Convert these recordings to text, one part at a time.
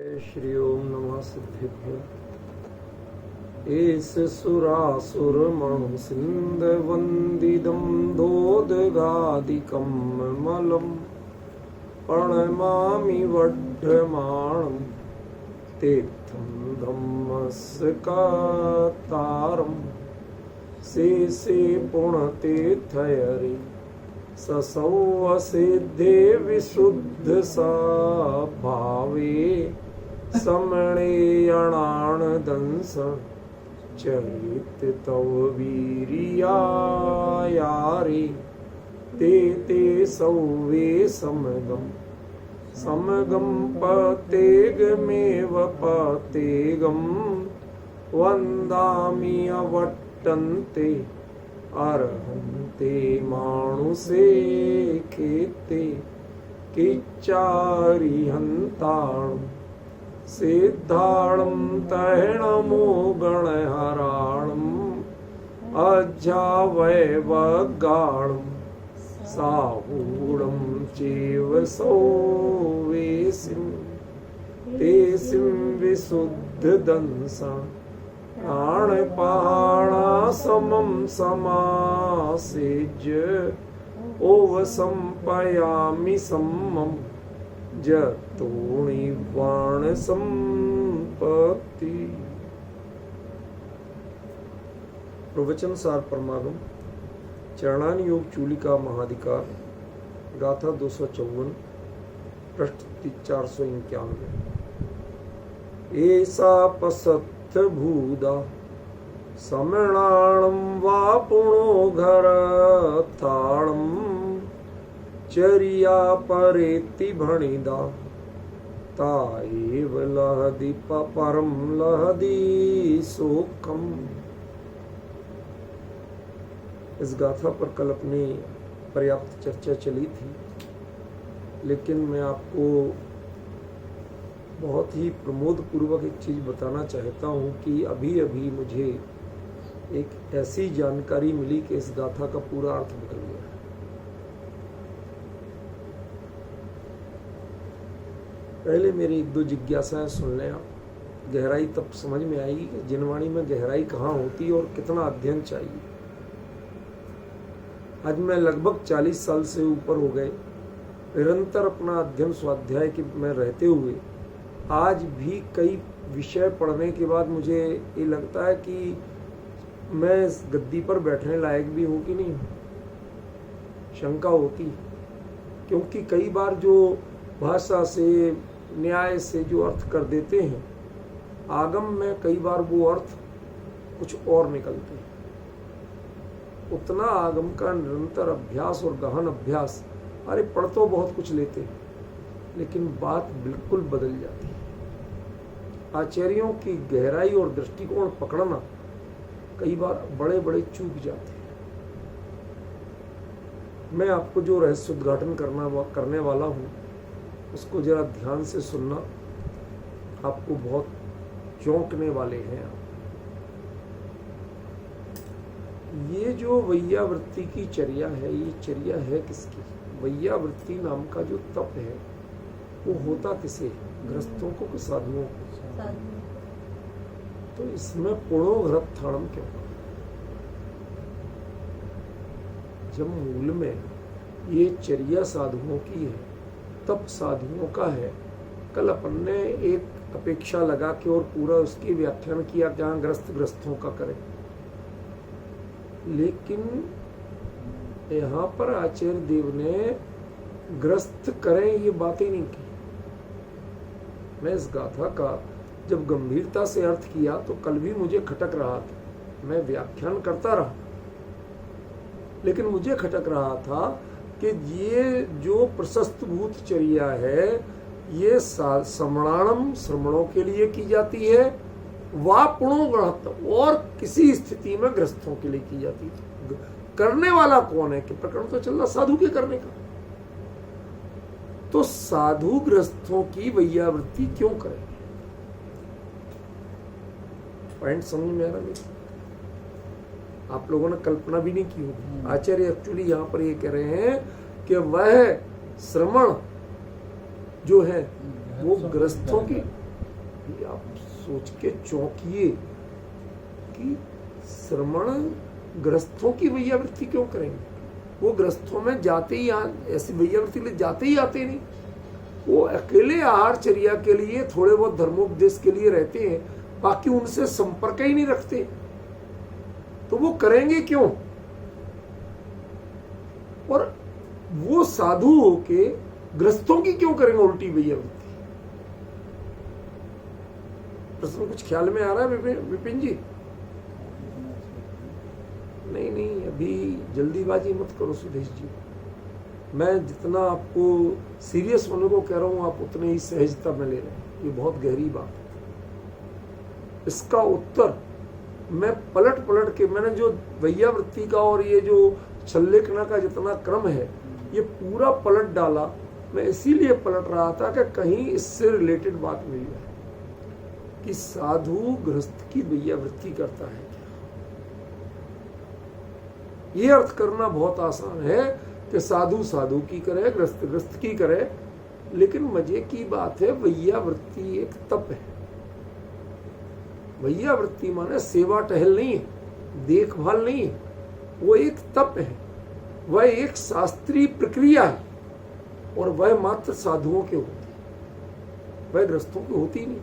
श्री ओम नमः सिद्धेभ्यो। एस सुरासुर मणु सिंध वंदिदं दोदगादिकं मलं प्रणमामि वड्ढमाणं तीर्थं धम्मस्कतारं शेषे पुण्यतीर्थयरि ससौवसिद्धे विशुद्ध भावे समणेयणानदंस चरित तव वीरियायारे ते ते सौवे समगम पतेगमेव पतेगम वन्दामि अवट्टन्ते अर्हन्ते मानुषे खेते किच्चारिहन्ताणं सिद्धाणं तैणमो गणहराणम् अज्जावैवगाणं साहूणं चैव सौवेसिं तेसिं विशुद्धदंसा प्राणपाणासमं समासेज्य ओवसंपयामि सम्मं जतोणिवाण संपत्ति। प्रवचन सार परमागम चरणान योग चूलिका महाधिकार गाथा 254 पृष्ठ 491। ऐसा पसत भूदा समणाणं वा पुणो घरताणं चर्या परेति भणिदा ताएव लहदि परम लहदि सुखम। इस गाथा पर कल अपनी पर्याप्त चर्चा चली थी, लेकिन मैं आपको बहुत ही प्रमोद पूर्वक एक चीज बताना चाहता हूं कि अभी अभी मुझे एक ऐसी जानकारी मिली कि इस गाथा का पूरा अर्थ निकल गया। पहले मेरी एक दो जिज्ञासाएं सुन लें आप, गहराई तब समझ में आएगी कि जिनवाणी में गहराई कहाँ होती है और कितना अध्ययन चाहिए। आज मैं लगभग 40 साल से ऊपर हो गए निरंतर अपना अध्ययन स्वाध्याय के में रहते हुए आज भी कई विषय पढ़ने के बाद मुझे ये लगता है कि मैं इस गद्दी पर बैठने लायक भी हूँ कि नहीं। शंका होती, क्योंकि कई बार जो भाषा से न्याय से जो अर्थ कर देते हैं आगम में, कई बार वो अर्थ कुछ और निकलते हैं। उतना आगम का निरंतर अभ्यास और गहन अभ्यास, अरे पढ़ तो बहुत कुछ लेते हैं लेकिन बात बिल्कुल बदल जाती है। आचार्यों की गहराई और दृष्टिकोण पकड़ना कई बार बड़े बड़े चूक जाते हैं। मैं आपको जो रहस्य उद्घाटन करने वाला हूं उसको जरा ध्यान से सुनना, आपको बहुत चौंकने वाले हैं। ये जो वैयावृत्ति की चर्या है, ये चर्या है किसकी? वैयावृत्ति नाम का जो तप है वो होता किसे? गृहस्थों को कि साधुओं को? तो इसमें पुणो घरत्थाणम क्यों? जब मूल में ये चर्या साधुओं की है, तप साधुओं का है। कल अपन ने एक अपेक्षा लगा के और पूरा उसकी व्याख्यान किया जहां ग्रस्तों का करें, लेकिन यहाँ पर आचार्य देव ने ग्रस्त करें ये बातें नहीं की। मैं इस गाथा का जब गंभीरता से अर्थ किया तो कल भी मुझे खटक रहा था। मैं व्याख्यान करता रहा लेकिन मुझे खटक रहा था कि ये जो प्रशस्त भूत चर्या है ये समणाणम श्रमणों के लिए की जाती है, वा पुणो गृहत, और किसी स्थिति में ग्रस्तों के लिए की जाती है। करने वाला कौन है? कि प्रकरण तो चल रहा साधु के करने का। तो साधु ग्रस्तों की वैयावृत्ति क्यों करें? पॉइंट समझ में आ रहा है? आप लोगों ने कल्पना भी नहीं की होगी। आचार्य एक्चुअली यहाँ पर ये कह रहे हैं कि वह श्रमण जो है वो ग्रस्तों की आप सोच के चौंकिए कि श्रमण ग्रस्थों की वैयावृत्ति क्यों करेंगे? वो ग्रस्थों में जाते ही ऐसी वैयावृत्ति ले जाते ही आते नहीं। वो अकेले आहारचर्या के लिए, थोड़े बहुत धर्मोपदेश के लिए रहते हैं, बाकी उनसे संपर्क ही नहीं रखते। तो वो करेंगे क्यों? और वो साधु होके ग्रस्तों की क्यों करेंगे उल्टी वैयावृत्ति? प्रश्न कुछ ख्याल में आ रहा है विपिन जी? नहीं, अभी जल्दीबाजी मत करो सुदेश जी। मैं जितना आपको सीरियस होने को कह रहा हूं, आप उतने ही सहजता में ले रहे हैं। ये बहुत गहरी बात है। इसका उत्तर मैं पलट के, मैंने जो वैयावृत्ति का और ये जो छल्लेखना का जितना क्रम है, ये पूरा पलट डाला। मैं इसीलिए पलट रहा था कि कहीं इससे रिलेटेड बात मिल जाए कि साधु गृहस्थ की वैयावृत्ति करता है क्या। ये अर्थ करना बहुत आसान है कि साधु साधु की करे, ग्रस्त ग्रस्त की करे, लेकिन मजे की बात है वैयावृत्ति एक तप है। वैयावृत्ति माने सेवा टहल नहीं है, देखभाल नहीं है, वो एक तप है, वह एक शास्त्रीय प्रक्रिया है और वह मात्र साधुओं के होती है, वह ग्रस्तों की होती नहीं।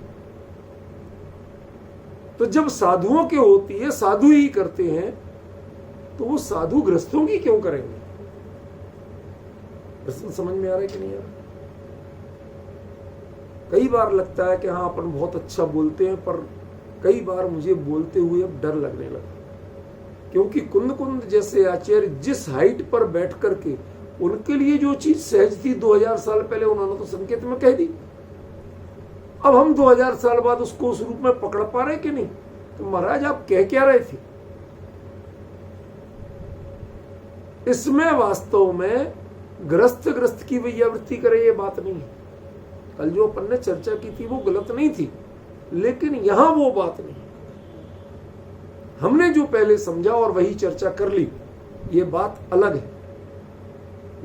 तो जब साधुओं के होती है, साधु ही करते हैं, तो वो साधु ग्रस्तों की क्यों करेंगे? प्रश्न समझ में आ रहा है कि नहीं आ रहा? कई बार लगता है कि हाँ अपन बहुत अच्छा बोलते हैं, पर कई बार मुझे बोलते हुए अब डर लगने लगा, क्योंकि कुंद कुंद जैसे आचार्य जिस हाइट पर बैठ करके उनके लिए जो चीज सहज थी 2000 साल पहले, उन्होंने तो संकेत में कह दी। अब हम 2000 साल बाद उसको उस रूप में पकड़ पा रहे कि नहीं? तो महाराज आप कह क्या रहे थे? इसमें वास्तव में ग्रस्त की वैयावृत्ति करे ये बात नहीं है। कल जो अपन ने चर्चा की थी वो गलत नहीं थी, लेकिन यहां वो बात नहीं। हमने जो पहले समझा और वही चर्चा कर ली, ये बात अलग है।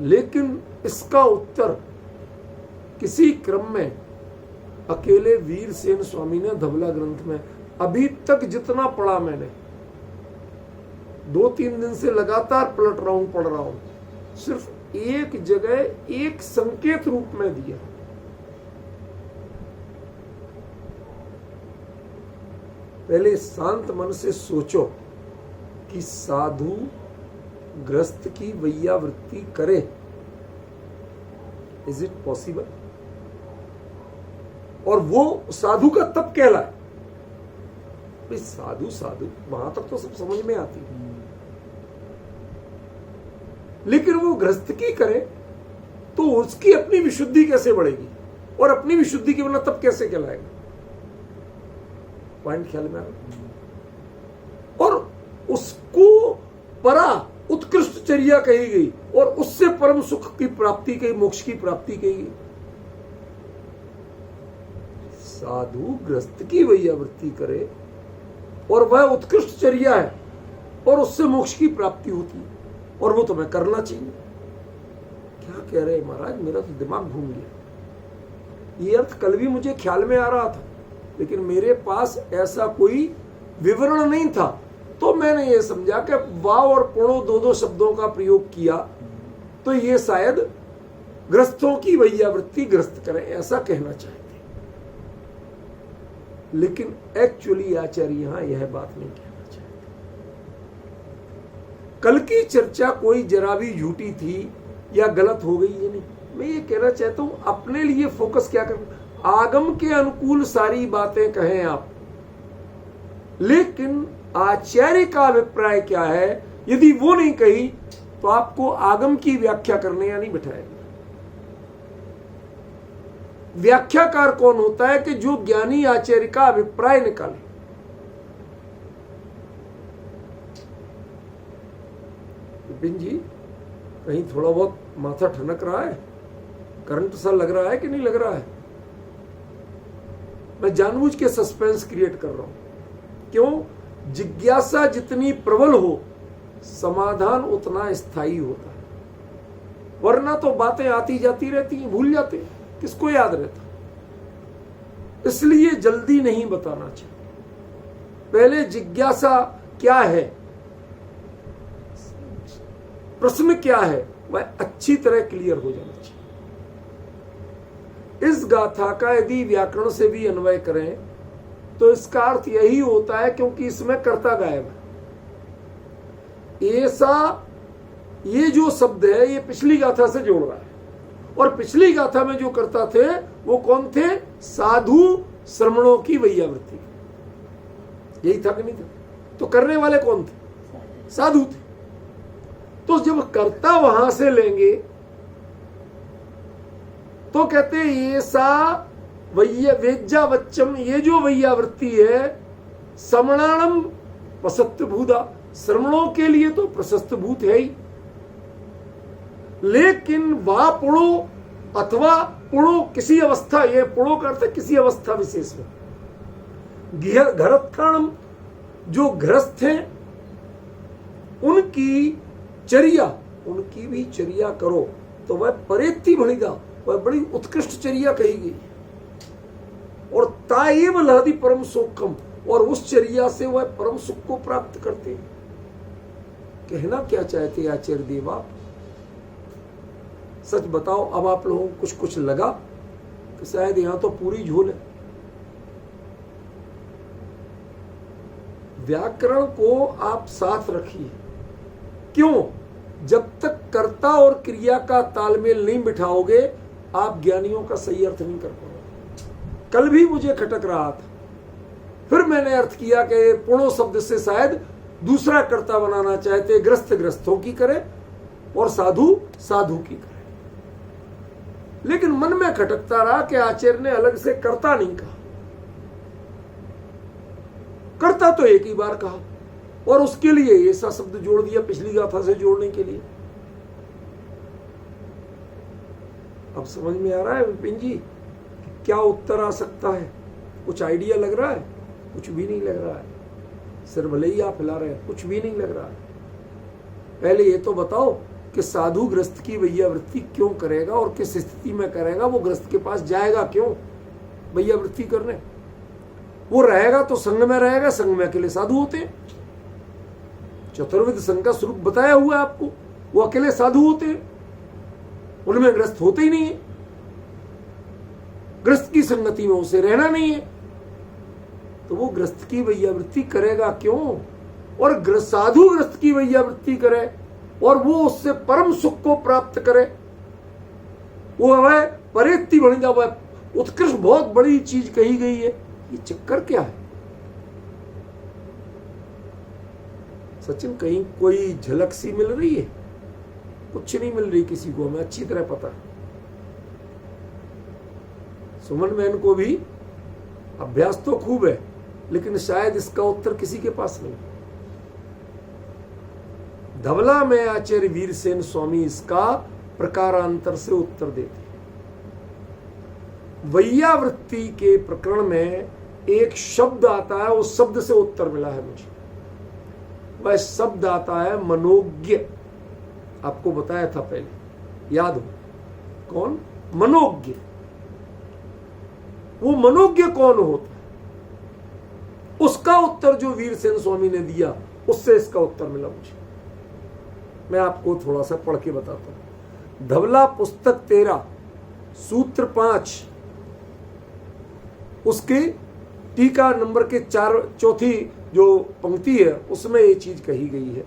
लेकिन इसका उत्तर किसी क्रम में अकेले वीरसेन स्वामी ने धबला ग्रंथ में, अभी तक जितना पढ़ा मैंने, 2-3 दिन से लगातार पलट रहा हूं, पढ़ रहा हूं, सिर्फ एक जगह एक संकेत रूप में दिया। पहले शांत मन से सोचो कि साधु ग्रस्त की वैयावृत्ति करे, इज इट पॉसिबल? और वो साधु का तप कहलाए। साधु साधु वहां तक तो सब समझ में आती है, लेकिन वो गृहस्थ की करे तो उसकी अपनी विशुद्धि कैसे बढ़ेगी, और अपनी विशुद्धि के बिना तप कैसे कहलाएगा? पॉइंट ख्याल में आ रहा? और उसको परा उत्कृष्ट चर्या कही गई और उससे परम सुख की प्राप्ति कही, मोक्ष की प्राप्ति कही गई। साधु गृहस्थ की वैयावृत्ति करे और वह उत्कृष्ट चर्या है और उससे मोक्ष की प्राप्ति होती है, और वो तुम्हें करना चाहिए। क्या कह रहे हैं महाराज? मेरा तो दिमाग घूम गया। ये अर्थ कल भी मुझे ख्याल में आ रहा था, लेकिन मेरे पास ऐसा कोई विवरण नहीं था, तो मैंने ये समझा कि वाव और पुणो 2-2 शब्दों का प्रयोग किया तो ये शायद ग्रस्तों की वैयावृत्ति ग्रस्त करें, ऐसा कहना चाहते। लेकिन एक्चुअली आचार्य यहां यह बात नहीं कहना चाहते। कल की चर्चा कोई जरा भी झूठी थी या गलत हो गई, ये नहीं। मैं ये कहना चाहता हूं, अपने लिए फोकस क्या करना। आगम के अनुकूल सारी बातें कहें आप, लेकिन आचार्य का अभिप्राय क्या है, यदि वो नहीं कही तो आपको आगम की व्याख्या करने या नहीं बिठाएगा। व्याख्याकार कौन होता है? कि जो ज्ञानी आचार्य का अभिप्राय निकाले। विपिन जी, कहीं थोड़ा बहुत माथा ठनक रहा है? करंट सा लग रहा है कि नहीं लग रहा है? मैं जानबूझ के सस्पेंस क्रिएट कर रहा हूं। क्यों? जिज्ञासा जितनी प्रबल हो, समाधान उतना स्थायी होता है। वरना तो बातें आती जाती रहती हैं, भूल जाते हैं, किसको याद रहता। इसलिए जल्दी नहीं बताना चाहिए। पहले जिज्ञासा क्या है, प्रश्न क्या है, वह अच्छी तरह क्लियर हो जाना चाहिए। इस गाथा का यदि व्याकरण से भी अन्वय करें तो इसका अर्थ यही होता है, क्योंकि इसमें कर्ता गायब है। ऐसा ये जो शब्द है ये पिछली गाथा से जोड़ रहा है, और पिछली गाथा में जो कर्ता थे वो कौन थे? साधु श्रमणों की वैयावृत्ति। यही था कि नहीं था? तो करने वाले कौन थे? साधु थे। तो जब कर्ता वहां से लेंगे तो कहते ये सा वेज्जा वच्चम, ये जो वैयावृत्ति है, समणाणम प्रशस्त भूदा, श्रमणों के लिए तो प्रशस्त भूत है ही, लेकिन वा पुणो अथवा पुणो किसी अवस्था, ये पुणो का अर्थ है किसी अवस्था विशेष में, घरत्थाणम जो गृहस्थ हैं उनकी चर्या, उनकी भी चर्या करो, तो वह परेत्ति भणिगा, वह बड़ी उत्कृष्ट चर्या कही गई। और ताएव लहदी परम सुखम, और उस चर्या से वह परम सुख को प्राप्त करते हैं। कहना क्या चाहते आचार्य देव आप? सच बताओ, अब आप लोगों को कुछ कुछ लगा कि शायद यहां तो पूरी झोल है। व्याकरण को आप साथ रखिए। क्यों? जब तक कर्ता और क्रिया का तालमेल नहीं बिठाओगे आप ज्ञानियों का सही अर्थ नहीं कर पाओगे। कल भी मुझे खटक रहा था, फिर मैंने अर्थ किया कि पुणो शब्द से शायद दूसरा कर्ता बनाना चाहते, ग्रस्त ग्रस्तों की करे और साधु साधु की करे, लेकिन मन में खटकता रहा कि आचार्य ने अलग से कर्ता नहीं कहा। कर्ता तो एक ही बार कहा और उसके लिए ऐसा शब्द जोड़ दिया पिछली गाथा से जोड़ने के लिए। अब समझ में आ रहा है विपिन जी क्या उत्तर आ सकता है? कुछ आइडिया लग रहा है? कुछ भी नहीं लग रहा है। सिर भले ही आप हिला रहे हैं, कुछ भी नहीं लग रहा है। पहले ये तो बताओ कि साधु ग्रस्त की वैयावृत्ति क्यों करेगा और किस स्थिति में करेगा? वो ग्रस्त के पास जाएगा क्यों वैयावृत्ति करने? वो रहेगा तो संघ में रहेगा, संघ में अकेले साधु होते हैं। चतुर्विध संघ का स्वरूप बताया हुआ है आपको, वो अकेले साधु होते हैं, उनमें ग्रस्त होते ही नहीं है। ग्रस्त की संगति में उसे रहना नहीं है, तो वो ग्रस्त की वैयावृत्ति करेगा क्यों? और साधु ग्रस्त की वैयावृत्ति करे और वो उससे परम सुख को प्राप्त करे, वो वह परेत्ति बन जा, वह उत्कृष्ट बहुत बड़ी चीज कही गई है। ये चक्कर क्या है? सचिन कहीं कोई झलक सी मिल रही है? कुछ नहीं मिल रही किसी को, हमें अच्छी तरह पता है। सुमन मैन को भी अभ्यास तो खूब है, लेकिन शायद इसका उत्तर किसी के पास नहीं। धवला में आचार्य वीरसेन स्वामी इसका प्रकारांतर से उत्तर देते हैं। वैयावृत्ति के प्रकरण में एक शब्द आता है, उस शब्द से उत्तर मिला है मुझे। वह शब्द आता है मनोज्ञ। आपको बताया था पहले, याद हो? कौन? मनोज्ञ। वो मनोज्ञ कौन होता है? उसका उत्तर जो वीरसेन स्वामी ने दिया, उससे इसका उत्तर मिला मुझे। मैं आपको थोड़ा सा पढ़ के बताता हूं। धवला पुस्तक 13 सूत्र 5 उसके टीका नंबर के चौथी जो पंक्ति है उसमें ये चीज कही गई है।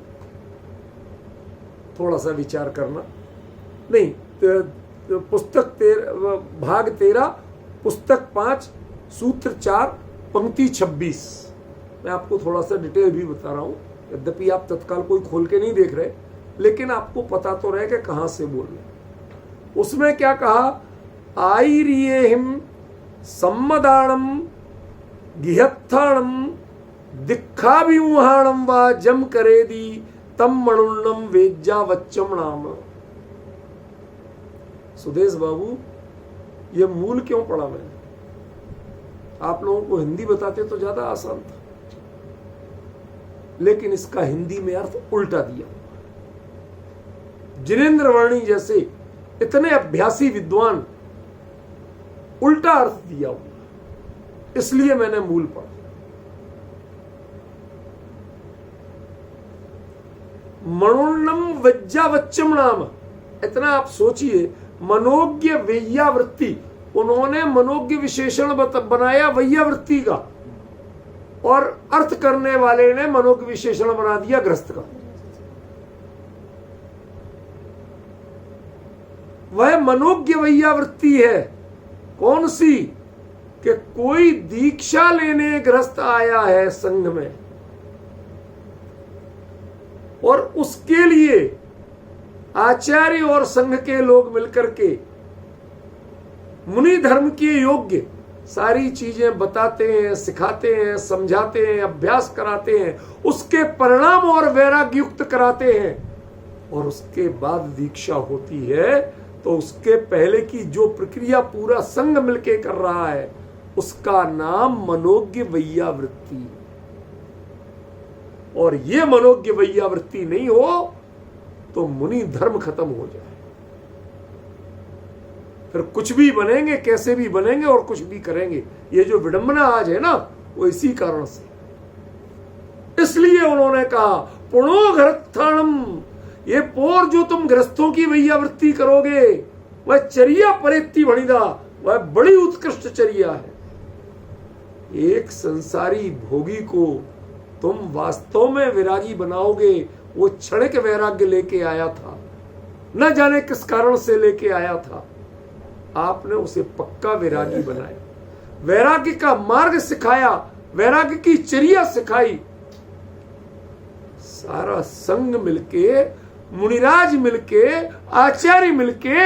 थोड़ा सा विचार करना। नहीं, पुस्तक भाग 13 पुस्तक 5 सूत्र 4 पंक्ति 26। मैं आपको थोड़ा सा डिटेल भी बता रहा हूं, यद्यपि आप तत्काल कोई खोल के नहीं देख रहे, लेकिन आपको पता तो रहे कि कहां से बोल रहे। उसमें क्या कहा? आईरियेहिम सम्मदाणम गिहत्थाणम दिक्खाभिमुहाणम वा जम करेदी तम मणुन्नम वेज्जा वच्चम नाम। सुदेश बाबू, ये मूल क्यों पढ़ा मैंने? आप लोगों को हिंदी बताते तो ज्यादा आसान था, लेकिन इसका हिंदी में अर्थ उल्टा दिया। जिनेंद्र वर्णी जैसे इतने अभ्यासी विद्वान उल्टा अर्थ दिया हुआ। इसलिए मैंने मूल पढ़ा। मनोन्नम वज्जावच्चम नाम, इतना आप सोचिए, मनोज्ञ वैयावृत्ति, उन्होंने मनोज्ञ विशेषण बनाया वैयावृत्ति का, और अर्थ करने वाले ने मनोज्ञ विशेषण बना दिया गृहस्थ का। वह मनोज्ञ वैयावृत्ति है कौन सी, कि कोई दीक्षा लेने गृहस्थ आया है संघ में, और उसके लिए आचार्य और संघ के लोग मिलकर के मुनि धर्म के योग्य सारी चीजें बताते हैं, सिखाते हैं, समझाते हैं, अभ्यास कराते हैं, उसके परिणाम और वैराग्य युक्त कराते हैं, और उसके बाद दीक्षा होती है तो उसके पहले की जो प्रक्रिया पूरा संघ मिलके कर रहा है उसका नाम मनोज्ञ वैयावृत्ति। और ये मनोज्ञ वैयावृत्ति नहीं हो तो मुनि धर्म खत्म हो जाए, फिर कुछ भी बनेंगे, कैसे भी बनेंगे और कुछ भी करेंगे। ये जो विडंबना आज है ना, वो इसी कारण से। इसलिए उन्होंने कहा पुणो घरस्थानम, ये पोर जो तुम गृहस्थों की वैयावृत्ति करोगे वह चर्या परेत्ति भणिदा, वह बड़ी उत्कृष्ट चर्या है। एक संसारी भोगी को तुम वास्तव में विरागी बनाओगे, वो क्षणिक वैराग्य लेके आया था, न जाने किस कारण से लेके आया था, आपने उसे पक्का वैरागी बनाया, वैराग्य का मार्ग सिखाया, वैराग्य की चर्या सिखाई। सारा संघ मिलके, मुनिराज मिलके, आचार्य मिलके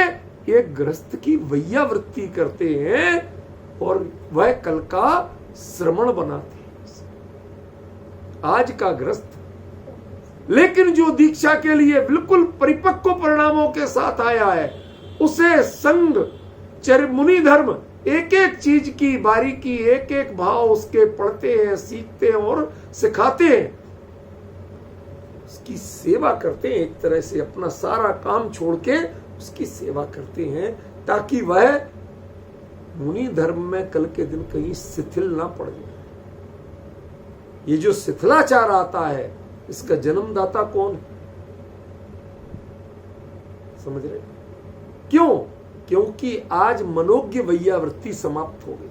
एक गृहस्थ की वैयावृत्ति करते हैं और वह कल का श्रमण बनाते हैं, आज का गृहस्थ। लेकिन जो दीक्षा के लिए बिल्कुल परिपक्व परिणामों के साथ आया है, उसे संघ मुनि धर्म एक एक चीज की बारीकी, एक एक भाव उसके पढ़ते हैं, सीखते हैं और सिखाते हैं, उसकी सेवा करते हैं। एक तरह से अपना सारा काम छोड़ के उसकी सेवा करते हैं, ताकि वह मुनि धर्म में कल के दिन कहीं शिथिल ना पड़ जाए। ये जो शिथिलाचार आता है, इसका जन्मदाता कौन है, समझ रहे? क्यों? क्योंकि आज मनोज्ञ वैयावृत्ति समाप्त हो गई।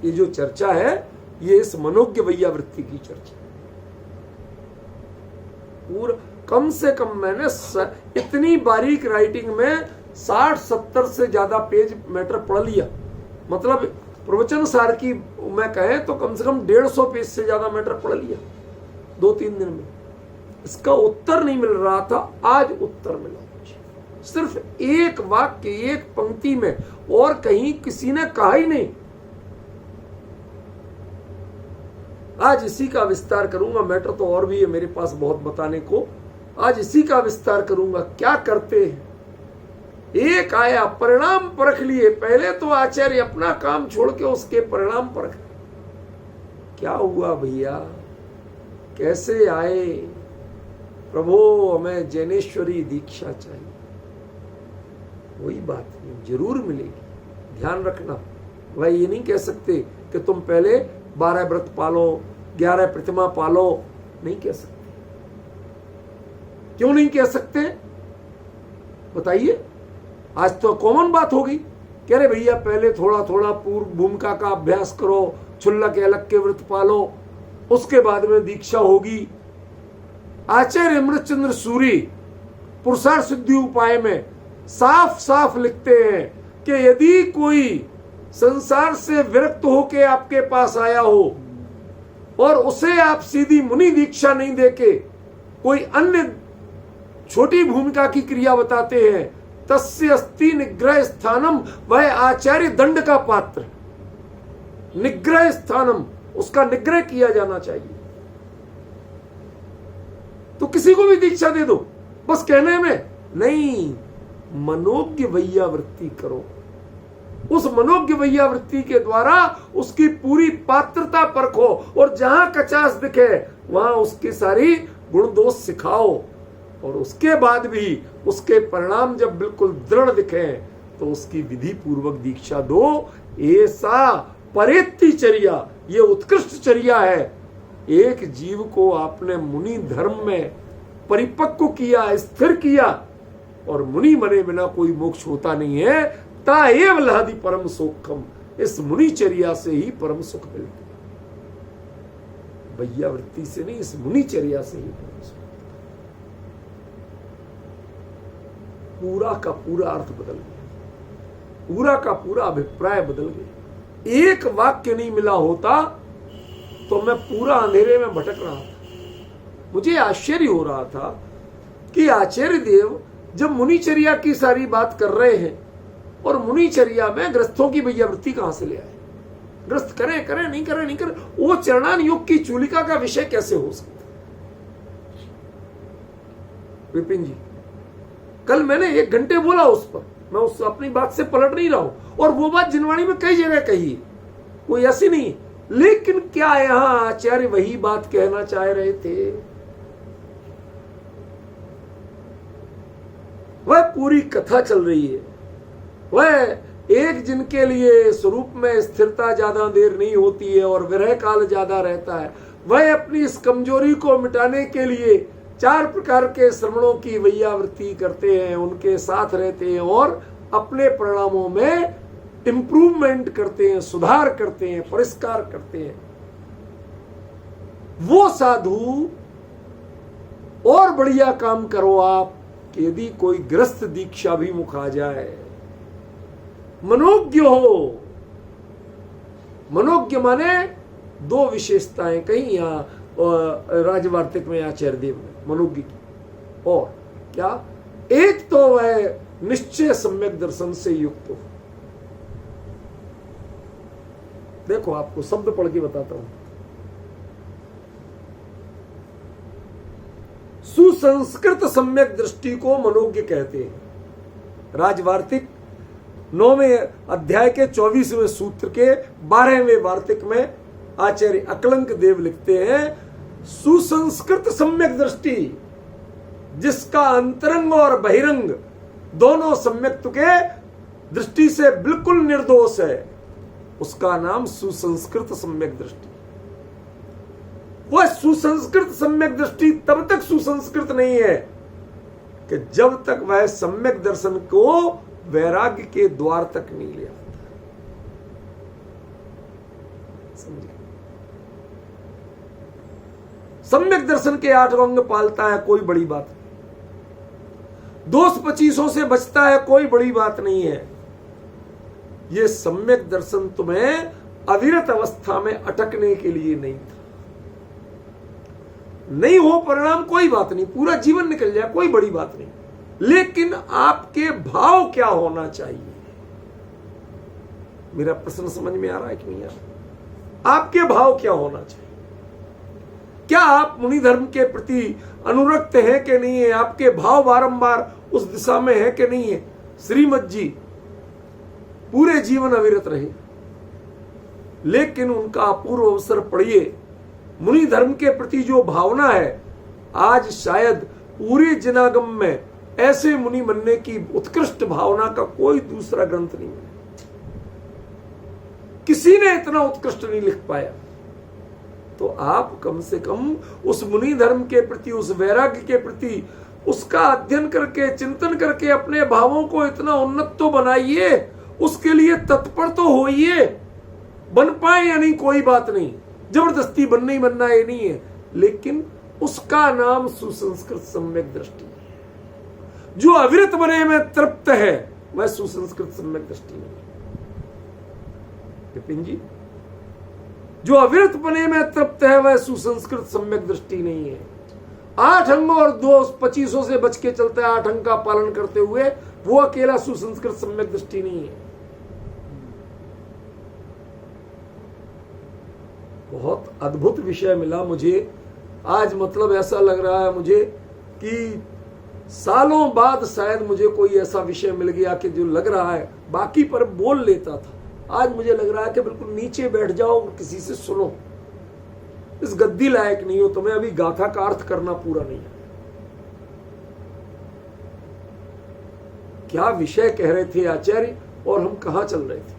ये जो चर्चा है, ये इस मनोज्ञ वैयावृत्ति की चर्चा है। पूरा कम से कम मैंने इतनी बारीक राइटिंग में 60-70 से ज्यादा पेज मैटर पढ़ लिया। मतलब प्रवचन सार की मैं कहें तो कम से कम 150 पेज से ज्यादा मैटर पढ़ लिया 2-3 दिन में। इसका उत्तर नहीं मिल रहा था, आज उत्तर मिला मुझे, सिर्फ एक वाक्य, एक पंक्ति में, और कहीं किसी ने कहा ही नहीं। आज इसी का विस्तार करूंगा। मैटर तो और भी है मेरे पास बहुत बताने को, आज इसी का विस्तार करूंगा। क्या करते हैं, एक आया, परिणाम परख लिए। पहले तो आचार्य अपना काम छोड़ के उसके परिणाम परख। क्या हुआ भैया, कैसे आए? प्रभु हमें जैनेश्वरी दीक्षा चाहिए। वही बात नहीं, जरूर मिलेगी, ध्यान रखना। वह ये नहीं कह सकते कि तुम पहले 12 व्रत पालो, 11 प्रतिमा पालो, नहीं कह सकते। क्यों नहीं कह सकते बताइए? आज तो कॉमन बात हो गई। कह रहे भैया पहले थोड़ा थोड़ा पूर्व भूमिका का अभ्यास करो, क्षुल्लक अलग के व्रत पालो, उसके बाद में दीक्षा होगी। आचार्य अमृतचंद्र सूरी पुरुषार्थ सिद्धि उपाय में साफ साफ लिखते हैं कि यदि कोई संसार से विरक्त होके आपके पास आया हो और उसे आप सीधी मुनि दीक्षा नहीं देके कोई अन्य छोटी भूमिका की क्रिया बताते हैं, तस्य अस्ति निग्रह स्थानम, वह आचार्य दंड का पात्र। निग्रह स्थानम, उसका निग्रह किया जाना चाहिए। तो किसी को भी दीक्षा दे दो बस कहने में नहीं, मनोज्ञ वैयावृत्ति करो। उस मनोज्ञ वैयावृत्ति के द्वारा उसकी पूरी पात्रता परखो, और जहां कचास दिखे वहां उसकी सारी गुण दोष सिखाओ, और उसके बाद भी उसके परिणाम जब बिल्कुल दृढ़ दिखे तो उसकी विधि पूर्वक दीक्षा दो। ऐसा परेत्ति चर्या, ये उत्कृष्ट चर्या है। एक जीव को आपने मुनि धर्म में परिपक्व किया, स्थिर किया, और मुनि बने बिना कोई मोक्ष होता नहीं है। ताएव लहदी परम सुखम, इस मुनिचर्या से ही परम सुख मिलता है, वैयावृत्ति से नहीं, इस मुनिचर्या से ही परम सुख। पूरा का पूरा अर्थ बदल गया, पूरा का पूरा अभिप्राय बदल गया। एक वाक्य नहीं मिला होता तो मैं पूरा अंधेरे में भटक रहा था। मुझे आश्चर्य हो रहा था कि आचार्य देव जब मुनिचर्या की सारी बात कर रहे हैं, और मुनिचर्या में ग्रस्तों की वैयावृत्ति कहां से ले आए? ग्रस्त करें करें, नहीं करें नहीं करें, वो चरणान योग की चूलिका का विषय कैसे हो सकता? विपिन जी, कल मैंने 1 घंटे बोला उस पर, मैं उस अपनी बात से पलट नहीं रहा हूं, और वो बात जिनवाणी में कई जगह कही, कोई ऐसी नहीं। लेकिन क्या यहां आचार्य वही बात कहना चाह रहे थे? वह पूरी कथा चल रही है। वह एक जिनके लिए स्वरूप में स्थिरता ज्यादा देर नहीं होती है और विरह काल ज्यादा रहता है, वह अपनी इस कमजोरी को मिटाने के लिए 4 प्रकार के श्रवणों की वैयावृत्ति करते हैं, उनके साथ रहते हैं और अपने परिणामों में इंप्रूवमेंट करते हैं, सुधार करते हैं, परिष्कार करते हैं। वो साधु और बढ़िया काम करो आप कि यदि कोई ग्रस्त दीक्षा भी मुख आ जाए, मनोज्ञ हो। मनोज्ञ माने 2 विशेषताएं कहीं यहां राजवार्तिक में आचार्य देव ने मनोज्ञ की, और क्या? एक तो वह निश्चय सम्यक दर्शन से युक्त हो। देखो आपको शब्द पढ़ के बताता हूं। सुसंस्कृत सम्यक दृष्टि को मनोज्ञ कहते हैं। राजवार्तिक 9वें अध्याय के 24वें सूत्र के 12वें वार्तिक में आचार्य अकलंक देव लिखते हैं, सुसंस्कृत सम्यक दृष्टि, जिसका अंतरंग और बहिरंग दोनों सम्यक्त्व के दृष्टि से बिल्कुल निर्दोष है, उसका नाम सुसंस्कृत सम्यक दृष्टि। वह सुसंस्कृत सम्यक दृष्टि तब तक सुसंस्कृत नहीं है कि जब तक वह सम्यक दर्शन को वैराग्य के द्वार तक नहीं ले आता। समझिए, सम्यक दर्शन के 8 अंग पालता है, कोई बड़ी बात नहीं। दोष 25 से बचता है, कोई बड़ी बात नहीं है। यह सम्यक दर्शन तुम्हें अविरत अवस्था में अटकने के लिए नहीं था। नहीं हो परिणाम, कोई बात नहीं, पूरा जीवन निकल जाए, कोई बड़ी बात नहीं। लेकिन आपके भाव क्या होना चाहिए? मेरा प्रश्न समझ में आ रहा है कि नहीं आ रहा? आपके भाव क्या होना चाहिए? क्या आप मुनि धर्म के प्रति अनुरक्त हैं कि नहीं है? आपके भाव बारंबार उस दिशा में है कि नहीं है? श्रीमद जी पूरे जीवन अविरत रहे, लेकिन उनका अपूर्व अवसर पड़िए। मुनि धर्म के प्रति जो भावना है, आज शायद पूरे जनागम में ऐसे मुनि बनने की उत्कृष्ट भावना का कोई दूसरा ग्रंथ नहीं है। किसी ने इतना उत्कृष्ट नहीं लिख पाया। तो आप कम से कम उस मुनि धर्म के प्रति, उस वैराग्य के प्रति, उसका अध्ययन करके, चिंतन करके अपने भावों को इतना उन्नत तो बनाइए, उसके लिए तत्पर तो होइए। बन पाए या नहीं कोई बात नहीं, जबरदस्ती बनना ही बनना ये नहीं है, लेकिन उसका नाम सुसंस्कृत सम्यक दृष्टि है। जो अविरत बने में तृप्त है, वह सुसंस्कृत सम्यक दृष्टि नहीं है। विपिन जी, जो अविरत बने में तृप्त है, वह सुसंस्कृत सम्यक दृष्टि नहीं है। 8 अंग और 25 से बच के चलता है, 8 अंग का पालन करते हुए, वो अकेला सुसंस्कृत सम्यक दृष्टि नहीं है। बहुत अद्भुत विषय मिला मुझे आज। मतलब ऐसा लग रहा है मुझे कि सालों बाद शायद मुझे कोई ऐसा विषय मिल गया कि जो लग रहा है बाकी पर बोल लेता था, आज मुझे लग रहा है कि बिल्कुल नीचे बैठ जाओ, किसी से सुनो। इस गद्दी लायक नहीं हो, तुम्हें अभी गाथा का अर्थ करना पूरा नहीं है। क्या विषय कह रहे थे आचार्य और हम कहां चल रहे थे।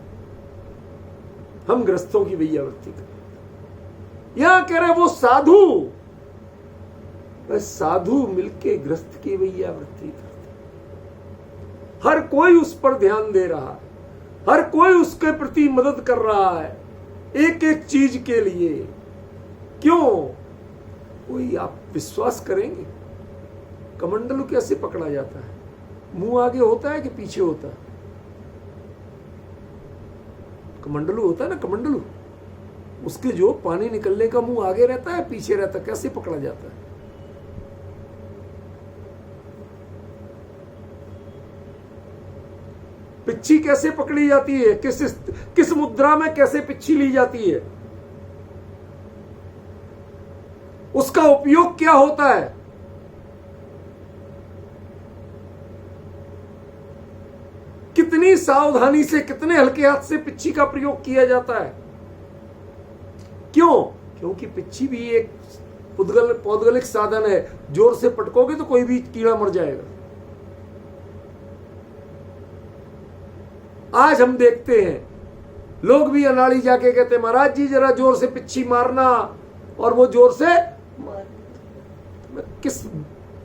हम ग्रस्तों की वैयावृत्ति कर रहे थे, यहां कह रहे वो साधु, बस साधु मिलके ग्रस्त की वैयावृत्ति करते। हर कोई उस पर ध्यान दे रहा है, हर कोई उसके प्रति मदद कर रहा है, एक एक चीज के लिए। क्यों? कोई आप विश्वास करेंगे कमंडलू कैसे पकड़ा जाता है? मुंह आगे होता है कि पीछे होता है? कमंडलू होता है ना, कमंडलू, उसके जो पानी निकलने का मुंह आगे रहता है पीछे रहता है, कैसे पकड़ा जाता है? पिच्छी कैसे पकड़ी जाती है? किस मुद्रा में कैसे पिच्छी ली जाती है? उसका उपयोग क्या होता है? कितनी सावधानी से, कितने हल्के हाथ से पिच्छी का प्रयोग किया जाता है। क्यों? क्योंकि पिच्छी भी एक पौद्गलिक साधन है, जोर से पटकोगे तो कोई भी कीड़ा मर जाएगा। आज हम देखते हैं लोग भी अनाड़ी जाके कहते हैं महाराज जी जरा जोर से पिच्छी मारना, और वो जोर से किस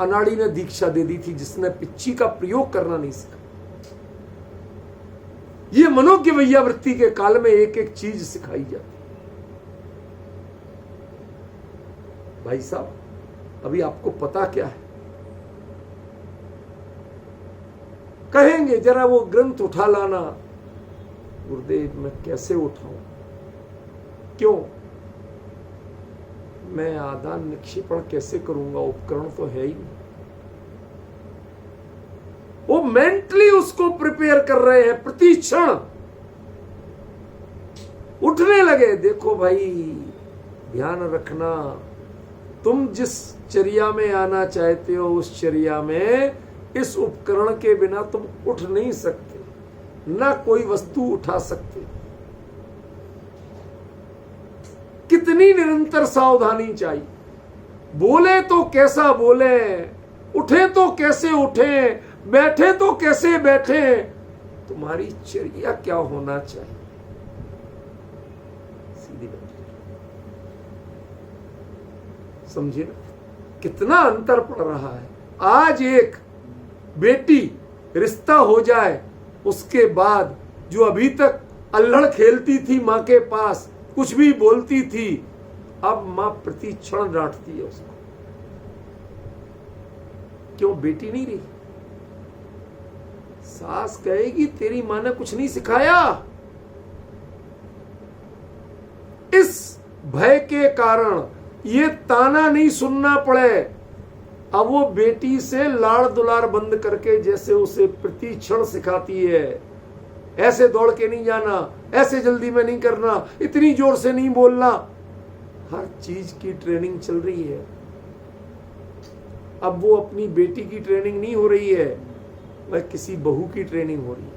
अनाड़ी ने दीक्षा दे दी थी जिसने पिच्छी का प्रयोग करना नहीं सीखा। ये मनोज्ञ वैयावृत्ति के काल में एक एक चीज सिखाई जाती। भाई साहब, अभी आपको पता क्या है? कहेंगे जरा वो ग्रंथ उठा लाना। गुरुदेव मैं कैसे उठाऊं? क्यों? मैं आदान निक्षेपण कैसे करूंगा? उपकरण तो है ही नहीं। वो मेंटली उसको प्रिपेयर कर रहे हैं, प्रति क्षण उठने लगे। देखो भाई, ध्यान रखना, तुम जिस चर्या में आना चाहते हो उस चर्या में इस उपकरण के बिना तुम उठ नहीं सकते, ना कोई वस्तु उठा सकते। कितनी निरंतर सावधानी चाहिए। बोले तो कैसा बोले, उठे तो कैसे उठे, बैठे तो कैसे बैठे। तुम्हारी चर्या क्या होना चाहिए? सीधी बात समझिए ना, कितना अंतर पड़ रहा है। आज एक बेटी रिश्ता हो जाए, उसके बाद जो अभी तक अल्हड़ खेलती थी मां के पास, कुछ भी बोलती थी, अब मां प्रति क्षण डांटती है उसको। क्यों? बेटी नहीं रही। सास कहेगी तेरी मां ने कुछ नहीं सिखाया। इस भय के कारण ये ताना नहीं सुनना पड़े, अब वो बेटी से लाड़ दुलार बंद करके जैसे उसे प्रति क्षण सिखाती है, ऐसे दौड़ के नहीं जाना, ऐसे जल्दी में नहीं करना, इतनी जोर से नहीं बोलना। हर चीज की ट्रेनिंग चल रही है। अब वो अपनी बेटी की ट्रेनिंग नहीं हो रही है, वह किसी बहू की ट्रेनिंग हो रही है।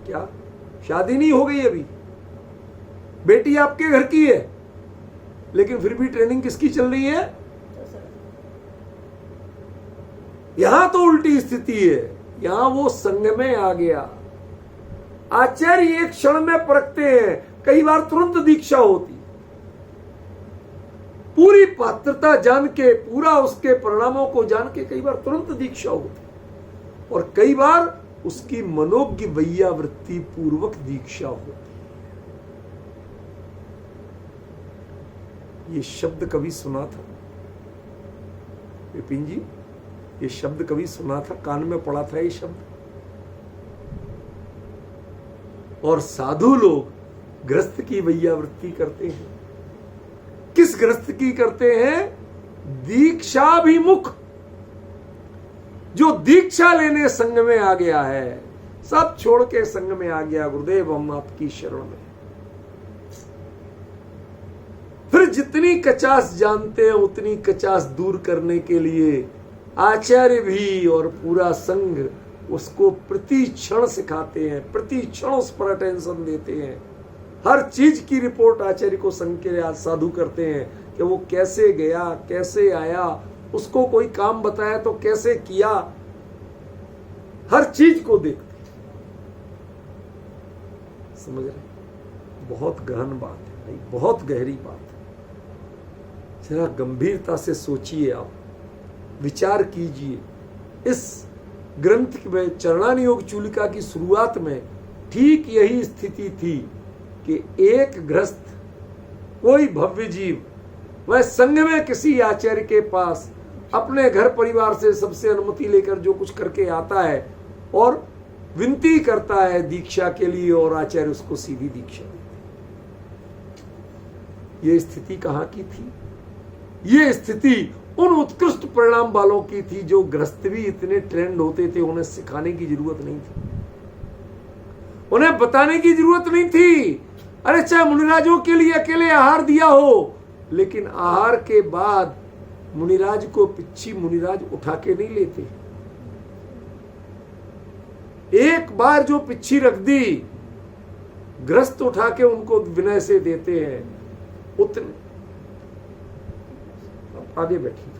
क्या शादी नहीं हो गई अभी? बेटी आपके घर की है, लेकिन फिर भी ट्रेनिंग किसकी चल रही है? यहां तो उल्टी स्थिति है। यहां वो संग में आ गया। आचार्य एक क्षण में परखते हैं, कई बार तुरंत दीक्षा होती, पूरी पात्रता जान के, पूरा उसके परिणामों को जान के कई बार तुरंत दीक्षा होती, और कई बार उसकी मनोज्ञ वैयावृत्ति पूर्वक दीक्षा होती। ये शब्द कभी सुना था विपिन जी? ये शब्द कभी सुना था? कान में पड़ा था ये शब्द? और साधु लोग ग्रस्त की वैयावृत्ति करते हैं। किस ग्रस्त की करते हैं? दीक्षाभिमुख। जो दीक्षा लेने संग में आ गया है, सब छोड़ के संग में आ गया, गुरुदेव हम आपकी शरण में। फिर जितनी कचास जानते हैं उतनी कचास दूर करने के लिए आचार्य भी और पूरा संघ उसको प्रति क्षण सिखाते हैं, प्रति क्षण उस पर अटेंशन देते हैं। हर चीज की रिपोर्ट आचार्य को संघ के साधु करते हैं कि वो कैसे गया, कैसे आया, उसको कोई काम बताया तो कैसे किया, हर चीज को देखते। समझ रहे? बहुत गहन बात है भाई, बहुत गहरी बात है। जरा गंभीरता से सोचिए, आप विचार कीजिए। इस ग्रंथ में चरणानी योग चूलिका की शुरुआत में ठीक यही स्थिति थी कि एक गृहस्थ, कोई भव्य जीव, वह संग में किसी आचार्य के पास अपने घर परिवार से सबसे अनुमति लेकर जो कुछ करके आता है और विनती करता है दीक्षा के लिए, और आचार्य उसको सीधी दीक्षा देते। ये स्थिति कहां की थी? ये स्थिति उन उत्कृष्ट परिणाम वालों की थी जो गृहस्थ भी इतने ट्रेंड होते थे, उन्हें सिखाने की जरूरत नहीं थी, उन्हें बताने की जरूरत नहीं थी। अरे चाहे मुनिराजों के लिए अकेले आहार दिया हो, लेकिन आहार के बाद मुनिराज को पिच्छी मुनिराज उठा के नहीं लेते। एक बार जो पिच्छी रख दी, ग्रस्त उठा के उनको विनय से देते हैं। उतने आगे बैठी,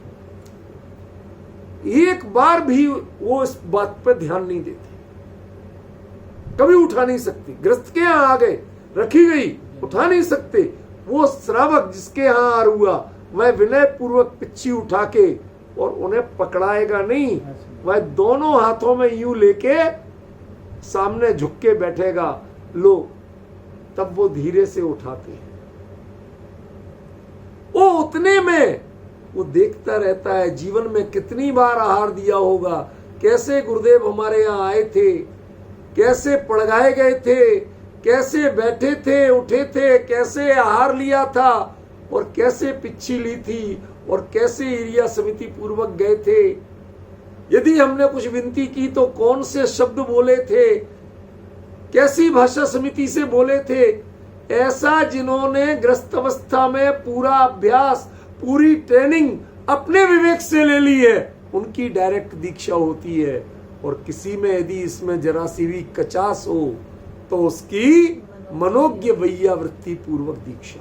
एक बार भी वो इस बात पर ध्यान नहीं देते, कभी उठा नहीं सकती। ग्रस्त के यहां आ गए, रखी गई, उठा नहीं सकते। वो श्रावक जिसके यहां आहार हुआ, वह विनय पूर्वक पिच्छी उठा के, और उन्हें पकड़ाएगा नहीं, वह दोनों हाथों में यूं लेके सामने झुक के बैठेगा, लो, तब वो धीरे से उठाते हैं। वो उतने में वो देखता रहता है जीवन में कितनी बार आहार दिया होगा, कैसे गुरुदेव हमारे यहाँ आए थे, कैसे पड़गाए गए थे, कैसे बैठे थे, उठे थे, कैसे आहार लिया था, और कैसे पिच्छी ली थी, और कैसे एरिया समिति पूर्वक गए थे। यदि हमने कुछ विनती की तो कौन से शब्द बोले थे, कैसी भाषा समिति से बोले थे। ऐसा जिन्होंने ग्रस्त अवस्था में पूरा अभ्यास, पूरी ट्रेनिंग अपने विवेक से ले ली है, उनकी डायरेक्ट दीक्षा होती है। और किसी में यदि इसमें जरा सी भी कचास हो तो उसकी मनोज्ञ वैयावृत्ति पूर्वक दीक्षा।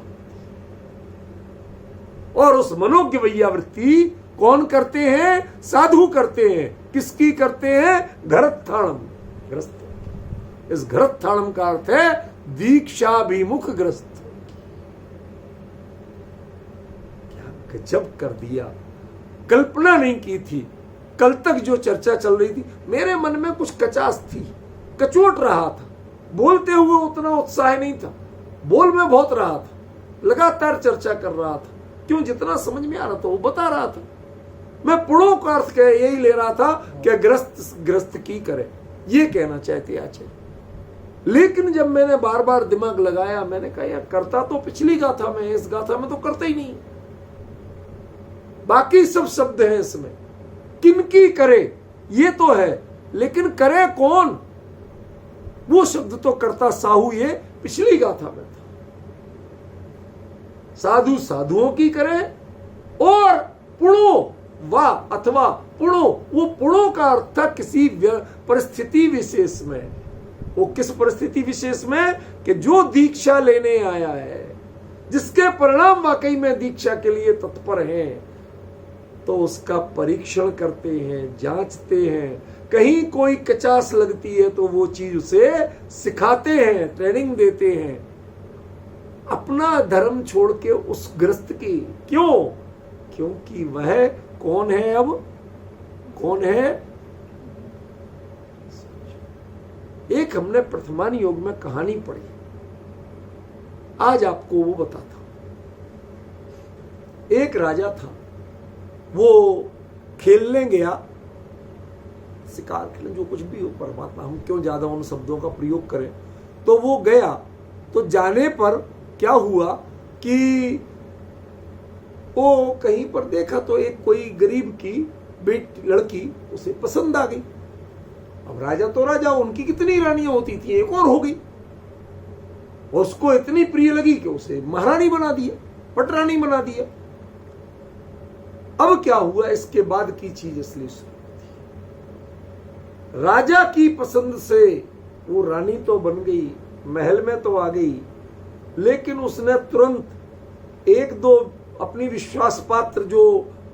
और उस मनोज्ञ वैयावृत्ति कौन करते हैं? साधु करते हैं। किसकी करते हैं? घरत्थाणम, ग्रस्त। इस घरत्थाणम का अर्थ है दीक्षाभिमुख ग्रस्त। क्या गजब कर दिया, कल्पना नहीं की थी। कल तक जो चर्चा चल रही थी, मेरे मन में कुछ कचास थी, कचोट रहा था, बोलते हुए उतना उत्साह नहीं था, बोल में बहुत रहा था, लगातार चर्चा कर रहा था। क्यों? जितना समझ में आ रहा था वो बता रहा था। मैं पुणों का अर्थ कह यही ले रहा था कि ग्रस्त की करे, ये कहना चाहते आचार्य। लेकिन जब मैंने बार बार दिमाग लगाया, मैंने कहा यार करता तो पिछली गाथा में, इस गाथा में तो करता ही नहीं। बाकी सब शब्द हैं इसमें, किनकी करे ये तो है, लेकिन करे कौन? वो शब्द तो करता साहू ये पिछली गाथा में था। साधु साधुओं की करे, और पुणो वा अथवा पुणो, वो पुणो का अर्थ था किसी परिस्थिति विशेष में। वो किस परिस्थिति विशेष में? कि जो दीक्षा लेने आया है, जिसके परिणाम वाकई में दीक्षा के लिए तत्पर हैं, तो उसका परीक्षण करते हैं, जांचते हैं। कहीं कोई कचास लगती है तो वो चीज उसे सिखाते हैं, ट्रेनिंग देते हैं। अपना धर्म छोड़ के उस ग्रस्त की, क्यों? क्योंकि वह कौन है? अब कौन है? एक हमने प्रथमान योग में कहानी पढ़ी, आज आपको वो बताता हूं। एक राजा था, वो खेलने गया, शिकार खेलने, जो कुछ भी हो, परमात्मा, हम क्यों ज्यादा उन शब्दों का प्रयोग करें। तो वो गया, तो जाने पर क्या हुआ कि वो कहीं पर देखा तो एक कोई गरीब की बेटी, लड़की उसे पसंद आ गई। अब राजा तो राजा, उनकी कितनी रानियां होती थी, एक और हो गई, और उसको इतनी प्रिय लगी कि उसे महारानी बना दिया, पटरानी बना दिया। अब क्या हुआ, इसके बाद की चीज इसलिए राजा की पसंद से वो रानी तो बन गई, महल में तो आ गई, लेकिन उसने तुरंत एक दो अपनी विश्वास पात्र जो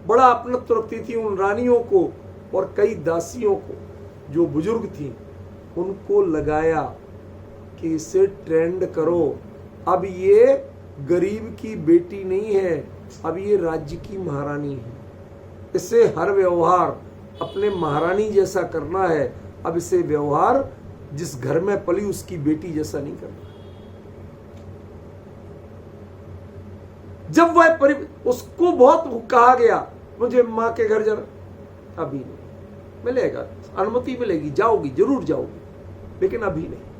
बड़ा अपनत्व रखती थी उन रानियों को और कई दासियों को, जो बुजुर्ग थी उनको लगाया कि इसे ट्रेंड करो। अब ये गरीब की बेटी नहीं है, अब ये राज्य की महारानी है। इसे हर व्यवहार अपने महारानी जैसा करना है। अब इसे व्यवहार जिस घर में पली उसकी बेटी जैसा नहीं करना। जब वह उसको बहुत कहा गया मुझे मां के घर जाना, अभी नहीं, मिलेगा, अनुमति मिलेगी, जाओगी, जरूर जाओगी, लेकिन अभी नहीं।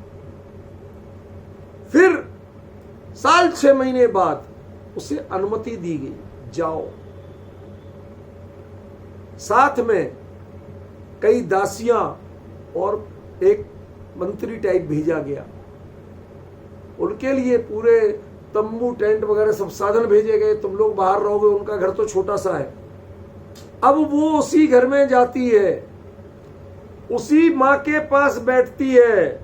फिर साल 6 महीने बाद उसे अनुमति दी गई, जाओ। साथ में कई दासियां और एक मंत्री टाइप भेजा गया। उनके लिए पूरे तंबू, टेंट वगैरह सब साधन भेजे गए। तुम लोग बाहर रहोगे, उनका घर तो छोटा सा है। अब वो उसी घर में जाती है, उसी मां के पास बैठती है,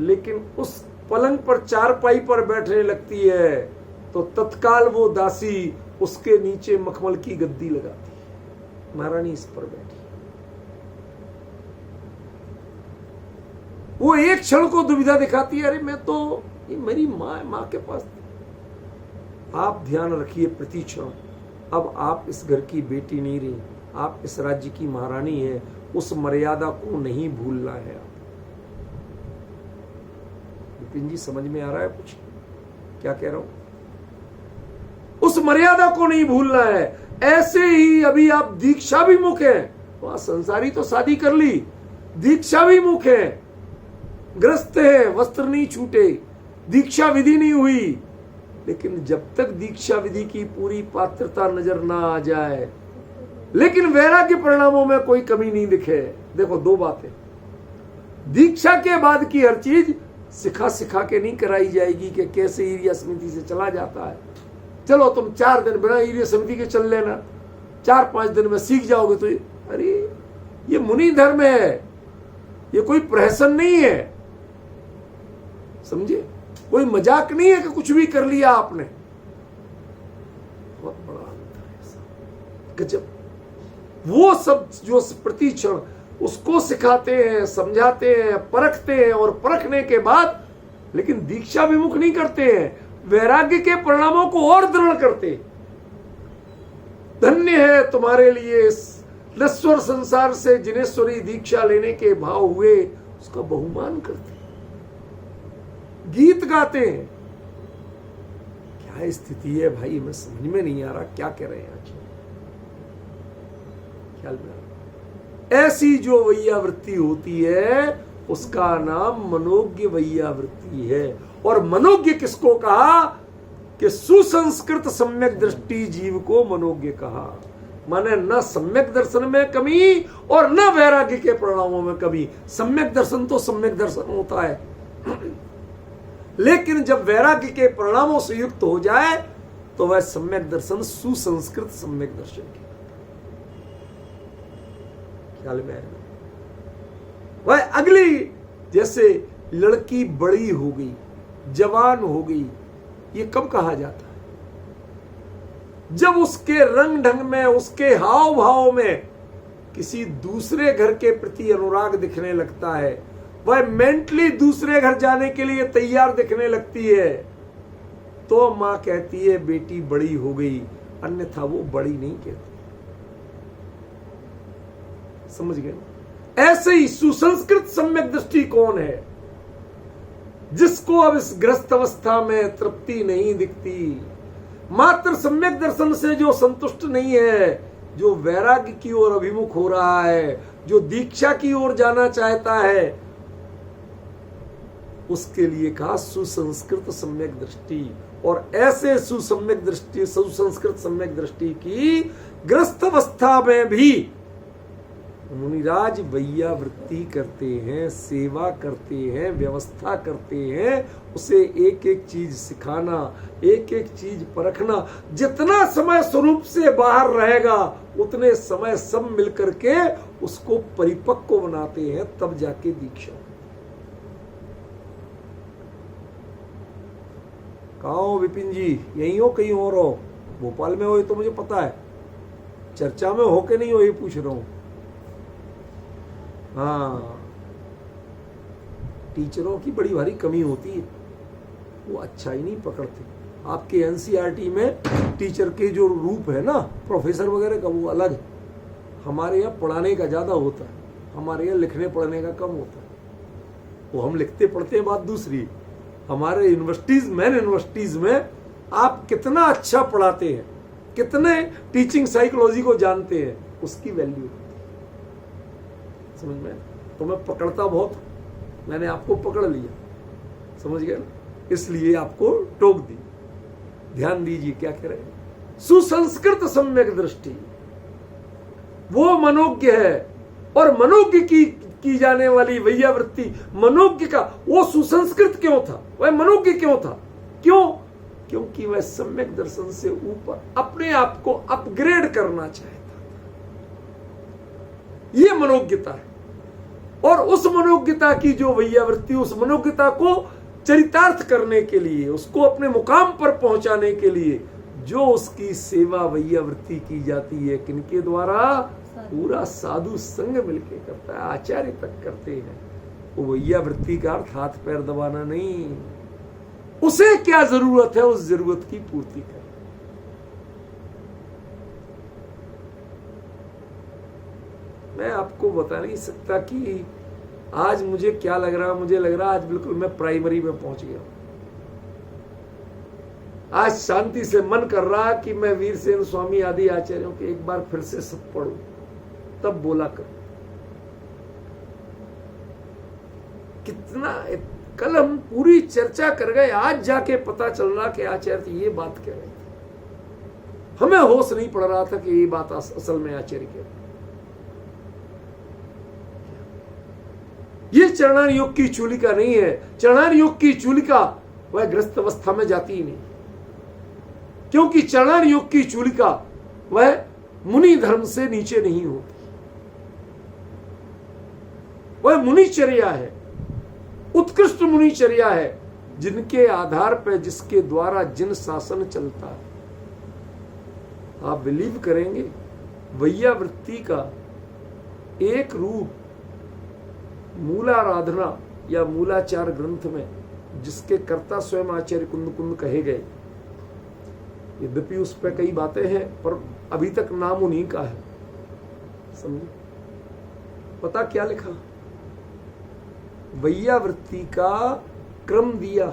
लेकिन उस पलंग पर, चारपाई पर बैठने लगती है तो तत्काल वो दासी उसके नीचे मखमल की गद्दी लगाती है। महारानी इस पर बैठी। वो एक क्षण को दुविधा दिखाती है, अरे मैं तो, ये मेरी मां, मां के पास। आप ध्यान रखिए प्रति क्षण, अब आप इस घर की बेटी नहीं रही, आप इस राज्य की महारानी है। उस मर्यादा को नहीं भूलना है। आप विपिन जी, समझ में आ रहा है कुछ क्या कह रहा हूं? उस मर्यादा को नहीं भूलना है। ऐसे ही अभी आप दीक्षा विमुख हैं, वहां संसारी तो शादी कर ली, दीक्षा विमुख है, ग्रस्त है, वस्त्र नहीं छूटे, दीक्षा विधि नहीं हुई। लेकिन जब तक दीक्षा विधि की पूरी पात्रता नजर ना आ जाए, लेकिन वैराग्य परिणामों में कोई कमी नहीं दिखे। देखो, 2 बातें, दीक्षा के बाद की हर चीज सिखा सिखा के नहीं कराई जाएगी कि कैसे ईर्ष्या समिति से चला जाता है। चलो तुम 4 दिन बिना ईर्ष्या समिति के चल लेना, 4-5 दिन में सीख जाओगे। तो अरे ये मुनि धर्म है, ये कोई प्रहसन नहीं है, समझे? कोई मजाक नहीं है कि कुछ भी कर लिया आपने। बहुत बड़ा अंतर है, गजब। वो सब जो प्रति क्षण उसको सिखाते हैं, समझाते हैं, परखते हैं, और परखने के बाद लेकिन दीक्षा विमुख नहीं करते हैं, वैराग्य के परिणामों को और दृढ़ करते। धन्य है तुम्हारे लिए नश्वर संसार से जिनेश्वरी दीक्षा लेने के भाव हुए, उसका बहुमान करते, गीत गाते हैं। क्या स्थिति है भाई, मैं समझ में नहीं आ रहा क्या कह रहे हैं आज। ख्याल में ऐसी जो वैयावृत्ति होती है उसका नाम मनोज्ञ वैयावृत्ति है। और मनोज्ञ किसको कहा? कि सुसंस्कृत सम्यक दृष्टि जीव को मनोज्ञ कहा। माने न सम्यक दर्शन में कमी और न वैराग्य के परिणामों में कमी। सम्यक दर्शन तो सम्यक दर्शन होता है, लेकिन जब वैराग्य के परिणामों से युक्त हो जाए तो वह सम्यक दर्शन सुसंस्कृत सम्यक दर्शन की ख्याल में आएगा। वह अगली, जैसे लड़की बड़ी हो गई, जवान हो गई, ये कब कहा जाता है? जब उसके रंग ढंग में, उसके हाव भाव में किसी दूसरे घर के प्रति अनुराग दिखने लगता है, वह मेंटली दूसरे घर जाने के लिए तैयार दिखने लगती है, तो मां कहती है बेटी बड़ी हो गई, अन्यथा वो बड़ी नहीं कहती। समझ गए? ऐसे ही सुसंस्कृत सम्यक दृष्टि कौन है? जिसको अब इस ग्रस्त अवस्था में तृप्ति नहीं दिखती, मात्र सम्यक दर्शन से जो संतुष्ट नहीं है, जो वैराग्य की ओर अभिमुख हो रहा है, जो दीक्षा की ओर जाना चाहता है, उसके लिए कहा सुसंस्कृत सम्यक दृष्टि। और ऐसे सुसम्यक दृष्टि, सुसंस्कृत सम्यक दृष्टि की ग्रस्त अवस्था में भी मुनिराज वैयावृत्ति करते हैं, सेवा करते हैं, व्यवस्था करते हैं, उसे एक एक चीज सिखाना, एक एक चीज परखना। जितना समय स्वरूप से बाहर रहेगा उतने समय सब मिलकर के उसको परिपक्व बनाते हैं, तब जाके दीक्षा। कहाँ हो विपिन जी? यहीं हो, कहीं और हो? भोपाल में हो ये तो मुझे पता है। चर्चा में हो के नहीं हो, ये पूछ रहा हूं। हाँ, टीचरों की बड़ी भारी कमी होती है, वो अच्छा ही नहीं पकड़ते। आपके एनसीईआरटी में टीचर के जो रूप है ना, प्रोफेसर वगैरह का, वो अलग है। हमारे यहाँ पढ़ाने का ज्यादा होता है, हमारे यहाँ लिखने पढ़ने का कम होता है। वो हम लिखते पढ़ते हैं, बात दूसरी। हमारे यूनिवर्सिटीज, मेन यूनिवर्सिटीज में आप कितना अच्छा पढ़ाते हैं, कितने टीचिंग साइकोलॉजी को जानते हैं, उसकी वैल्यू होती है। समझ में? तो मैं पकड़ता बहुत, मैंने आपको पकड़ लिया, समझ गए ना, इसलिए आपको टोक दी। ध्यान दीजिए क्या कह रहे हैं। सुसंस्कृत सम्यक दृष्टि वो मनोज्ञ है, और मनोज्ञ की जाने वाली वैयावृत्ति, मनोज्ञ का वो सुसंस्कृत क्यों था, वह मनोज्ञ क्यों था? क्यों? क्योंकि वह सम्यक दर्शन से ऊपर अपने आप को अपग्रेड करना चाहता था। यह मनोज्ञता है। और उस मनोज्ञता की जो वैयावृत्ति, उस मनोज्ञता को चरितार्थ करने के लिए, उसको अपने मुकाम पर पहुंचाने के लिए जो उसकी सेवा वैयावृत्ति की जाती है, किनके द्वारा? पूरा साधु संग मिलके करता है, आचार्य तक करते हैं। वो वैयावृत्ति का अर्थ हाथ पैर दबाना नहीं, उसे क्या जरूरत है उस जरूरत की पूर्ति कर। मैं आपको बता नहीं सकता कि आज मुझे क्या लग रहा, मुझे लग रहा आज बिल्कुल मैं प्राइमरी में पहुंच गया। आज शांति से मन कर रहा कि मैं वीरसेन स्वामी आदि आचार्यों के एक बार फिर से सब पढ़ूं, तब बोला कर। कितना कल हम पूरी चर्चा कर गए, आज जाके पता चल रहा कि आचार्य ये बात कह रहे थे। हमें होश नहीं पड़ रहा था कि ये बात असल में आचार्य कह रहे। ये चरणान योग की चूलिका नहीं है। चरणान योग की चूलिका वह ग्रस्त अवस्था में जाती ही नहीं, क्योंकि चरणान योग की चूलिका वह मुनि धर्म से नीचे नहीं होती। वह मुनिचर्या है, उत्कृष्ट मुनिचर्या है, जिनके आधार पर, जिसके द्वारा जिन शासन चलता है। आप बिलीव करेंगे, वैयावृत्ति का एक रूप मूलाराधना या मूलाचार ग्रंथ में, जिसके कर्ता स्वयं आचार्य कुंद कुंद कहे गए, यद्यपि उस पर कई बातें हैं, पर अभी तक नाम उन्हीं का है। समझे? पता क्या लिखा? वैयावृत्ति का क्रम दिया।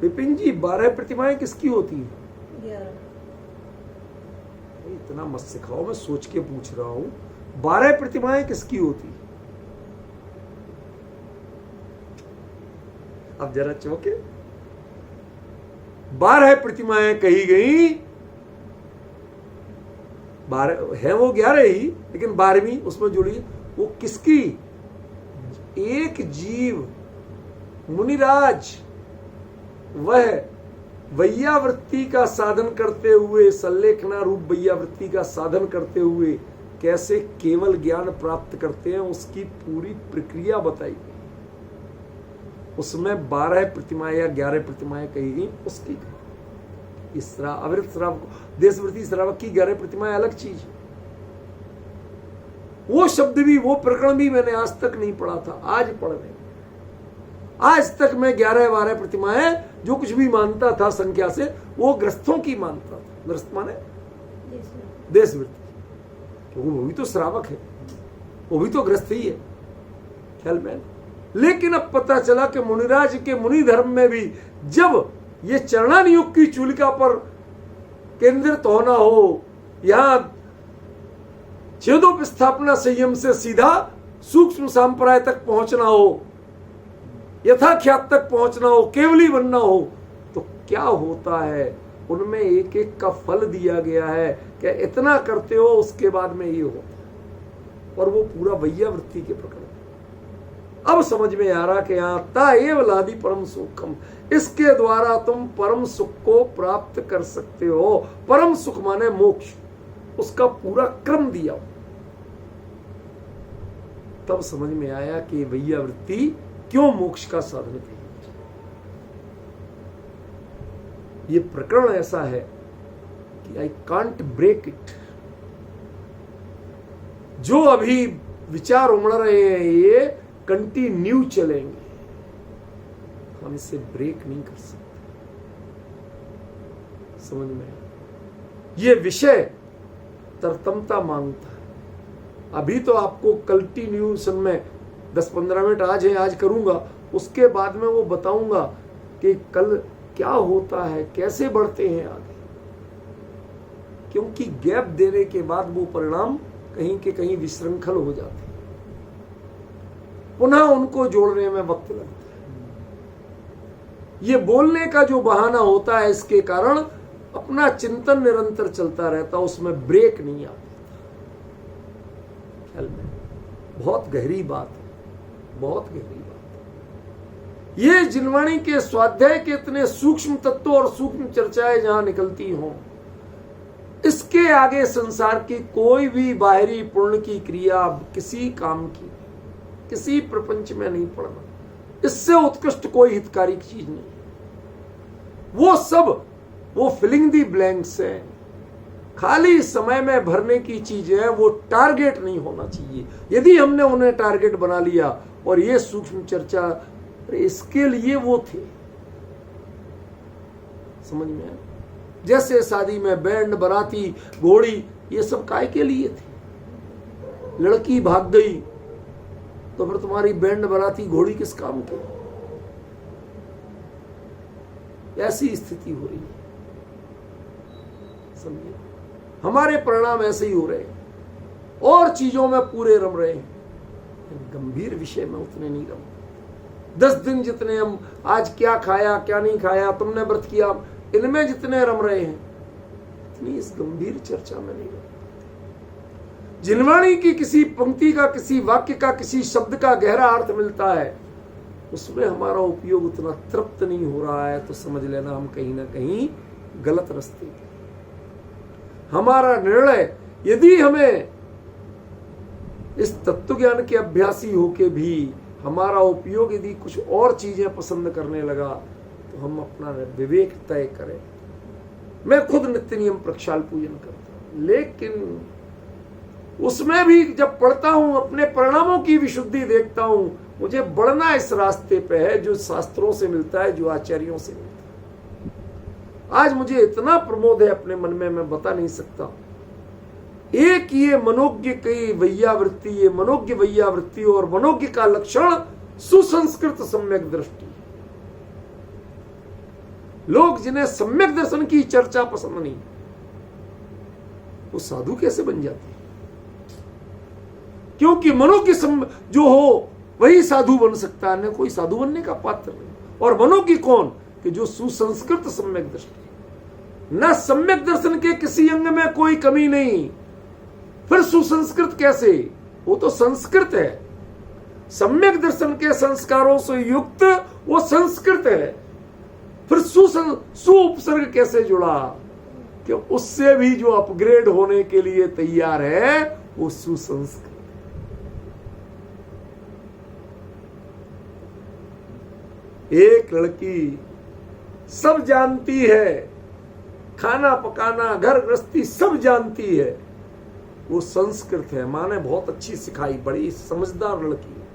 विपिन जी, 12 प्रतिमाएं किसकी होती है? 11। इतना मत सिखाओ, मैं सोच के पूछ रहा हूं। 12 प्रतिमाएं किसकी होती है? अब जरा चौंके। 12 प्रतिमाएं कही गई, 12 है, वो 11 ही, लेकिन 12वीं उसमें जुड़ी। वो किसकी? एक जीव मुनिराज, वह वैयावृत्ति का साधन करते हुए, संलेखना रूप वैयावृत्ति का साधन करते हुए कैसे केवल ज्ञान प्राप्त करते हैं, उसकी पूरी प्रक्रिया बताई गई। उसमें 12 प्रतिमाएं या 11 प्रतिमाएं कही गई। उसकी इस अवृत श्रावक, देशवृत्ति श्रावक की 11 प्रतिमाएं अलग चीज है। वो शब्द भी, वो प्रकरण भी मैंने आज तक नहीं पढ़ा था, आज पढ़ रहे। आज तक मैं 11-12 प्रतिमाएं जो कुछ भी मानता था संख्या से, वो ग्रस्तों की मानता था। ग्रस्त माने देशवृत्ति, क्योंकि वो भी तो श्रावक है, वो भी तो ग्रस्त ही है, ख्याल में। लेकिन अब पता चला कि मुनिराज के मुनि धर्म में भी जब ये चरणान योग की चूलिका पर केंद्रित होना हो, यहां छेदोपस्थापना संयम से सीधा सूक्ष्म संप्राय तक पहुंचना हो, यथाख्यात तक पहुंचना हो, केवली बनना हो, तो क्या होता है? उनमें एक एक का फल दिया गया है कि इतना करते हो उसके बाद में ये होता है। और वो पूरा वैयावृत्ति के प्रकरण। अब समझ में आ रहा कि यहां ताएव लादि परम सुखम, इसके द्वारा तुम परम सुख को प्राप्त कर सकते हो। परम सुख माने मोक्ष, उसका पूरा क्रम दिया। तब समझ में आया कि वैयावृत्ति क्यों मोक्ष का साधन थी। ये प्रकरण ऐसा है कि आई कांट ब्रेक इट। जो अभी विचार उमड़ रहे हैं ये कंटिन्यू चलेंगे, हम इसे ब्रेक नहीं कर सकते। समझ में? ये विषय तरतमता मांगता है। अभी तो आपको कंटिन्यूशन में 10-15 मिनट आज है, आज करूंगा, उसके बाद में वो बताऊंगा कि कल क्या होता है, कैसे बढ़ते हैं आगे। क्योंकि गैप देने के बाद वो परिणाम कहीं के कहीं विशृंखल हो जाते हैं, पुनः उनको जोड़ने में वक्त लगता है। ये बोलने का जो बहाना होता है, इसके कारण अपना चिंतन निरंतर चलता रहता, उसमें ब्रेक नहीं आता। ख्याल में बहुत गहरी बात है, बहुत गहरी बात है। ये जिनवाणी के स्वाध्याय के इतने सूक्ष्म तत्व और सूक्ष्म चर्चाएं जहां निकलती हों, इसके आगे संसार की कोई भी बाहरी पुण्य की क्रिया, किसी काम की, किसी प्रपंच में नहीं पड़ना। इससे उत्कृष्ट कोई हितकारी चीज नहीं। वो सब वो फिलिंग दी ब्लैंक्स है, खाली समय में भरने की चीज है। वो टारगेट नहीं होना चाहिए। यदि हमने उन्हें टारगेट बना लिया, और ये सूक्ष्म चर्चा इसके लिए वो थे, समझ में आया? जैसे शादी में बैंड, बराती, घोड़ी, ये सब काय के लिए थे? लड़की भाग गई तो फिर तुम्हारी बैंड, बराती, घोड़ी किस काम के? ऐसी स्थिति हो रही है, समझिए। हमारे परिणाम ऐसे ही हो रहे हैं, और चीजों में पूरे रम रहे हैं, गंभीर विषय में उतने नहीं रम। 10 दिन जितने हम आज क्या खाया, क्या नहीं खाया, तुमने व्रत किया, इनमें जितने रम रहे हैं, इतनी इस गंभीर चर्चा में नहीं रम। जिनवाणी की किसी पंक्ति का, किसी वाक्य का, किसी शब्द का गहरा अर्थ मिलता है, उसमें हमारा उपयोग उतना तृप्त नहीं हो रहा है, तो समझ लेना हम कहीं ना कहीं गलत रास्ते पे। हमारा निर्णय, यदि हमें इस तत्व ज्ञान के अभ्यासी होके भी हमारा उपयोग यदि कुछ और चीजें पसंद करने लगा, तो हम अपना विवेक तय करें। मैं खुद नित्य नियम प्रक्षाल पूजन करता हूं, लेकिन उसमें भी जब पढ़ता हूं, अपने परिणामों की विशुद्धि देखता हूं, मुझे बढ़ना इस रास्ते पे है जो शास्त्रों से मिलता है, जो आचार्यों से मिलता है। आज मुझे इतना प्रमोद है अपने मन में, मैं बता नहीं सकता। एक ये मनोज्ञ की वैयावृत्ति, ये मनोज्ञ वैयावृत्ति और मनोज्ञ का लक्षण सुसंस्कृत सम्यक दृष्टि। लोग जिन्हें सम्यक दर्शन की चर्चा पसंद नहीं, वो साधु कैसे बन जाते हैं? क्योंकि मनोज्ञ जो हो वही साधु बन सकता है, न कोई साधु बनने का पात्र नहीं। और मनोज्ञ कौन? कि जो सुसंस्कृत सम्यक दृष्टि, न सम्यक दर्शन के किसी अंग में कोई कमी नहीं, फिर सुसंस्कृत कैसे? वो तो संस्कृत है। सम्यक दर्शन के संस्कारों से युक्त वो संस्कृत है, फिर सुउपसर्ग कैसे जुड़ा? कि उससे भी जो अपग्रेड होने के लिए तैयार है, वो सुसंस्कृत। एक लड़की सब जानती है, खाना पकाना, घर गृहस्थी सब जानती है, वो संस्कृत है, माँ ने बहुत अच्छी सिखाई, बड़ी समझदार लड़की है।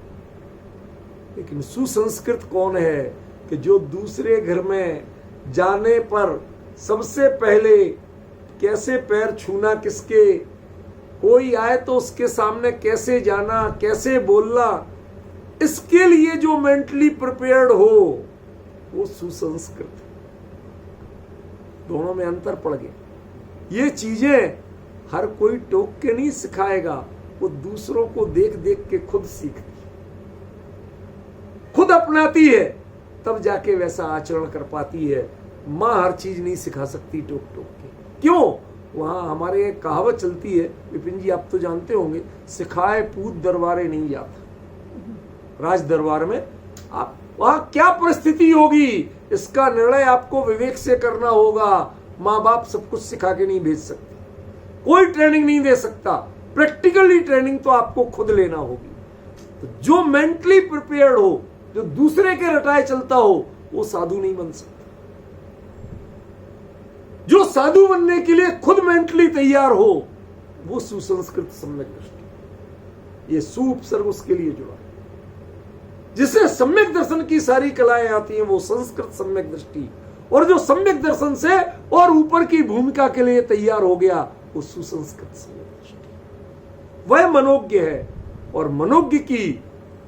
लेकिन सुसंस्कृत कौन है? कि जो दूसरे घर में जाने पर सबसे पहले कैसे पैर छूना किसके, कोई आए तो उसके सामने कैसे जाना, कैसे बोलना, इसके लिए जो मेंटली प्रिपेयर्ड हो, वो सुसंस्कृत है। दोनों में अंतर पड़ गया। ये चीजें हर कोई टोक के नहीं सिखाएगा, वो दूसरों को देख देख के खुद सीखती, खुद अपनाती है, तब जाके वैसा आचरण कर पाती है। माँ हर चीज नहीं सिखा सकती टोक टोक के। क्यों? वहां हमारे एक कहावत चलती है, विपिन जी आप तो जानते होंगे, सिखाए पूत दरबारे नहीं जाता। राज दरबार में आप वहां क्या परिस्थिति होगी, इसका निर्णय आपको विवेक से करना होगा। माँ बाप सब कुछ सिखा के नहीं भेज सकते, कोई ट्रेनिंग नहीं दे सकता, प्रैक्टिकली ट्रेनिंग तो आपको खुद लेना होगी। तो जो मेंटली प्रिपेयर्ड हो, जो दूसरे के रटाए चलता हो, वो साधु नहीं बन सकता। जो साधु बनने के लिए खुद मेंटली तैयार हो, वो सुसंस्कृत सम्यक दृष्टि। ये सुउपसर्ग उसके लिए जुड़ा है। जिसे सम्यक दर्शन की सारी कलाएं आती हैं वो संस्कृत सम्यक दृष्टि, और जो सम्यक दर्शन से और ऊपर की भूमिका के लिए तैयार हो गया वो सुसंस्कृत सम्यक दृष्टि। वह मनोज्ञ है, और मनोज्ञ की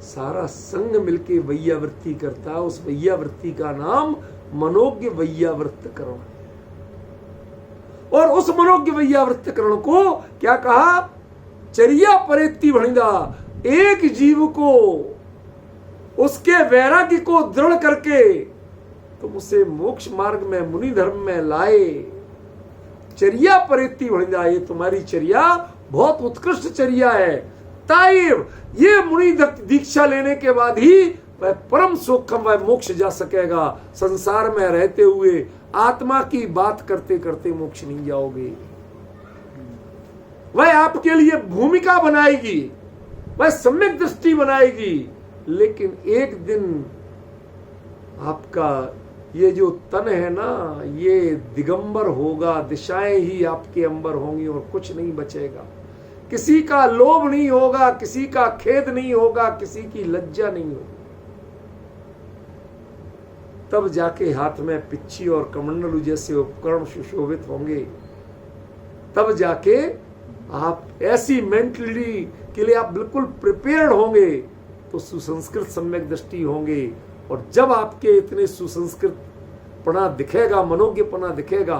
सारा संग मिलके वैयावृत्ति करता है। उस वैयावृत्ति का नाम मनोज्ञ वैयावृत्तकरण है। और उस मनोज्ञ वैयावृत्तकरण को क्या कहा? चर्या परेत्ति भणिदा। एक जीव को, उसके वैराग्य को दृढ़ करके तुम उसे मोक्ष मार्ग में, मुनि धर्म में लाए। चर्या परेत्ति भणिदा, ये तुम्हारी चर्या बहुत उत्कृष्ट चर्या है। ताइव ये मुनि दीक्षा लेने के बाद ही वह परम सुखम, वह मोक्ष जा सकेगा। संसार में रहते हुए आत्मा की बात करते करते मोक्ष नहीं जाओगे। वह आपके लिए भूमिका बनाएगी, वह सम्यक दृष्टि बनाएगी, लेकिन एक दिन आपका ये जो तन है ना, ये दिगंबर होगा, दिशाएं ही आपके अंबर होंगी और कुछ नहीं बचेगा। किसी का लोभ नहीं होगा, किसी का खेद नहीं होगा, किसी की लज्जा नहीं होगी। तब जाके हाथ में पिच्छी और कमंडलू जैसे उपकरण सुशोभित होंगे। तब जाके आप ऐसी मेंटली के लिए आप बिल्कुल प्रिपेयर्ड होंगे, तो सुसंस्कृत सम्यक दृष्टि होंगे। और जब आपके इतने सुसंस्कृत पना दिखेगा, मनोज्ञपना दिखेगा,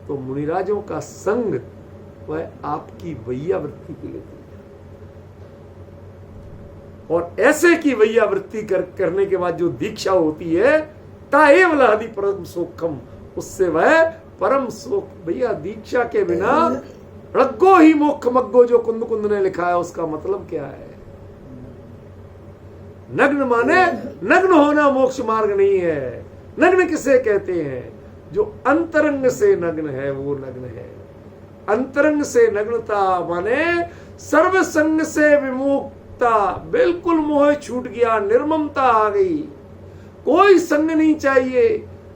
तो मुनिराजों का संग वह आपकी वैयावृत्ति के लिए तैयार। और ऐसे की वैयावृत्ति करने के बाद जो दीक्षा होती है, ताएव लहदी परम सुखम, उससे वह परम सुख। भैया दीक्षा के बिना रग्गो ही मोक्ष मग्गो, जो कुंद कुंद ने लिखा है, उसका मतलब क्या है? नग्न माने नग्न होना मोक्ष मार्ग नहीं है। नग्न किसे कहते हैं? जो अंतरंग से नग्न है वो नग्न है। अंतरंग से नग्नता माने सर्व संग से विमुक्ता, बिल्कुल मोह छूट गया, निर्ममता आ गई, कोई संग नहीं चाहिए।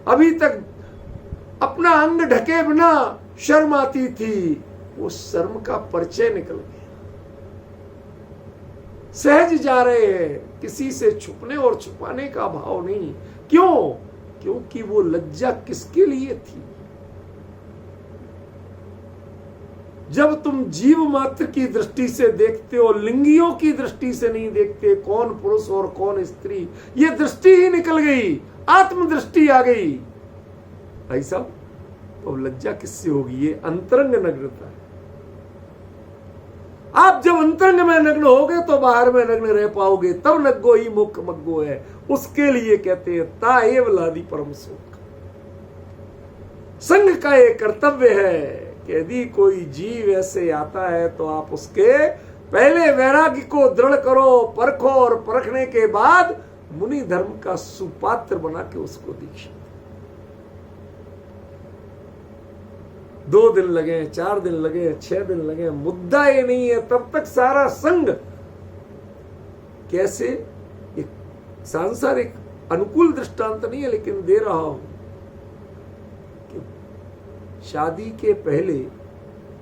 अभी तक अपना अंग ढके बिना शर्म आती थी, वो शर्म का परिचय निकल गया। सहज जा रहे हैं, किसी से छुपने और छुपाने का भाव नहीं। क्यों? क्योंकि वो लज्जा किसके लिए थी? जब तुम जीव मात्र की दृष्टि से देखते हो, लिंगियों की दृष्टि से नहीं देखते, कौन पुरुष और कौन स्त्री, ये दृष्टि ही निकल गई, आत्मदृष्टि आ गई। भाई साहब, तो लज्जा किससे होगी? ये अंतरंग नग्नता है। आप जब अंतरंग में नग्न होगे तो बाहर में नग्न रह पाओगे, तब नग्गो ही मुख मग्गो है। उसके लिए कहते हैं ताएव लादी परम सुख। संघ का एक कर्तव्य है कि यदि कोई जीव ऐसे आता है तो आप उसके पहले वैराग्य को दृढ़ करो, परखो, और परखने के बाद मुनि धर्म का सुपात्र बना के उसको दीक्षा। 2 दिन लगे, 4 दिन लगे, 6 दिन लगे, मुद्दा ये नहीं है। तब तक सारा संग कैसे, एक सांसारिक अनुकूल दृष्टांत नहीं है, लेकिन दे रहा हूं कि शादी के पहले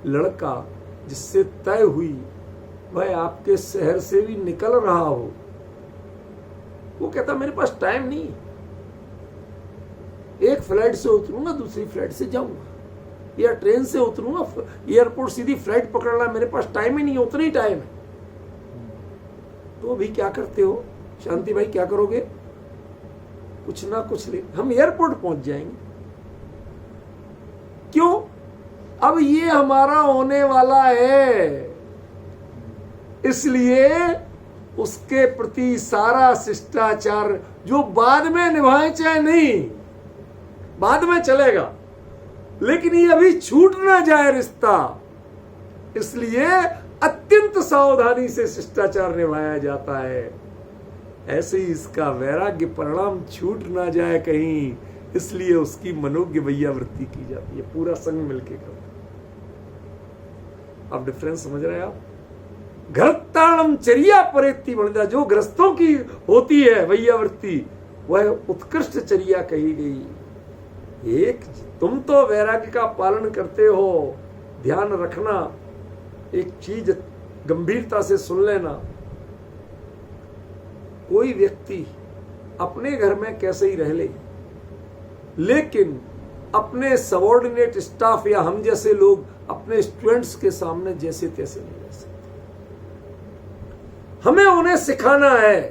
लड़का जिससे तय हुई वह आपके शहर से भी निकल रहा हो, वो कहता मेरे पास टाइम नहीं, एक फ्लाइट से उतरूंगा दूसरी फ्लाइट से जाऊंगा, या ट्रेन से उतरूंगा एयरपोर्ट सीधी फ्लाइट पकड़ना, मेरे पास टाइम ही नहीं, उतना ही टाइम है। तो अभी क्या करते हो शांति भाई, क्या करोगे? कुछ ना कुछ ले, हम एयरपोर्ट पहुंच जाएंगे। क्यों? अब ये हमारा होने वाला है, इसलिए उसके प्रति सारा शिष्टाचार जो बाद में निभाए चाहे नहीं, बाद में चलेगा, लेकिन ये अभी छूट ना जाए रिश्ता, इसलिए अत्यंत सावधानी से शिष्टाचार निभाया जाता है। ऐसे ही इसका वैराग्य परिणाम छूट ना जाए कहीं, इसलिए उसकी मनोज्ञ वैयावृत्ति की जाती है, पूरा संग मिलके करता है। अब डिफरेंस समझ रहे हैं आप? घरताणम चर्या परेत्ति बनता, जो ग्रस्तों की होती है वैयावृत्ति, वह उत्कृष्ट चर्या कही गई। एक तुम तो वैराग्य का पालन करते हो, ध्यान रखना, एक चीज गंभीरता से सुन लेना। कोई व्यक्ति अपने घर में कैसे ही रह ले, लेकिन अपने सबॉर्डिनेट स्टाफ या हम जैसे लोग अपने स्टूडेंट्स के सामने जैसे तैसे नहीं रह सकते। हमें उन्हें सिखाना है।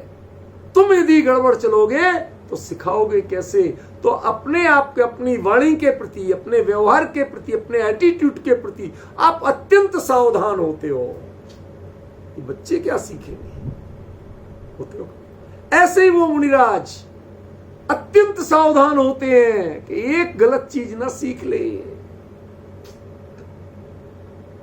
तुम यदि गड़बड़ चलोगे तो सिखाओगे कैसे? तो अपने आप के, अपनी वाणी के प्रति, अपने व्यवहार के प्रति, अपने एटीट्यूड के प्रति आप अत्यंत सावधान होते हो। ये बच्चे क्या सीखेंगे? होते हो ऐसे ही वो मुनिराज अत्यंत सावधान होते हैं कि एक गलत चीज ना सीख ले,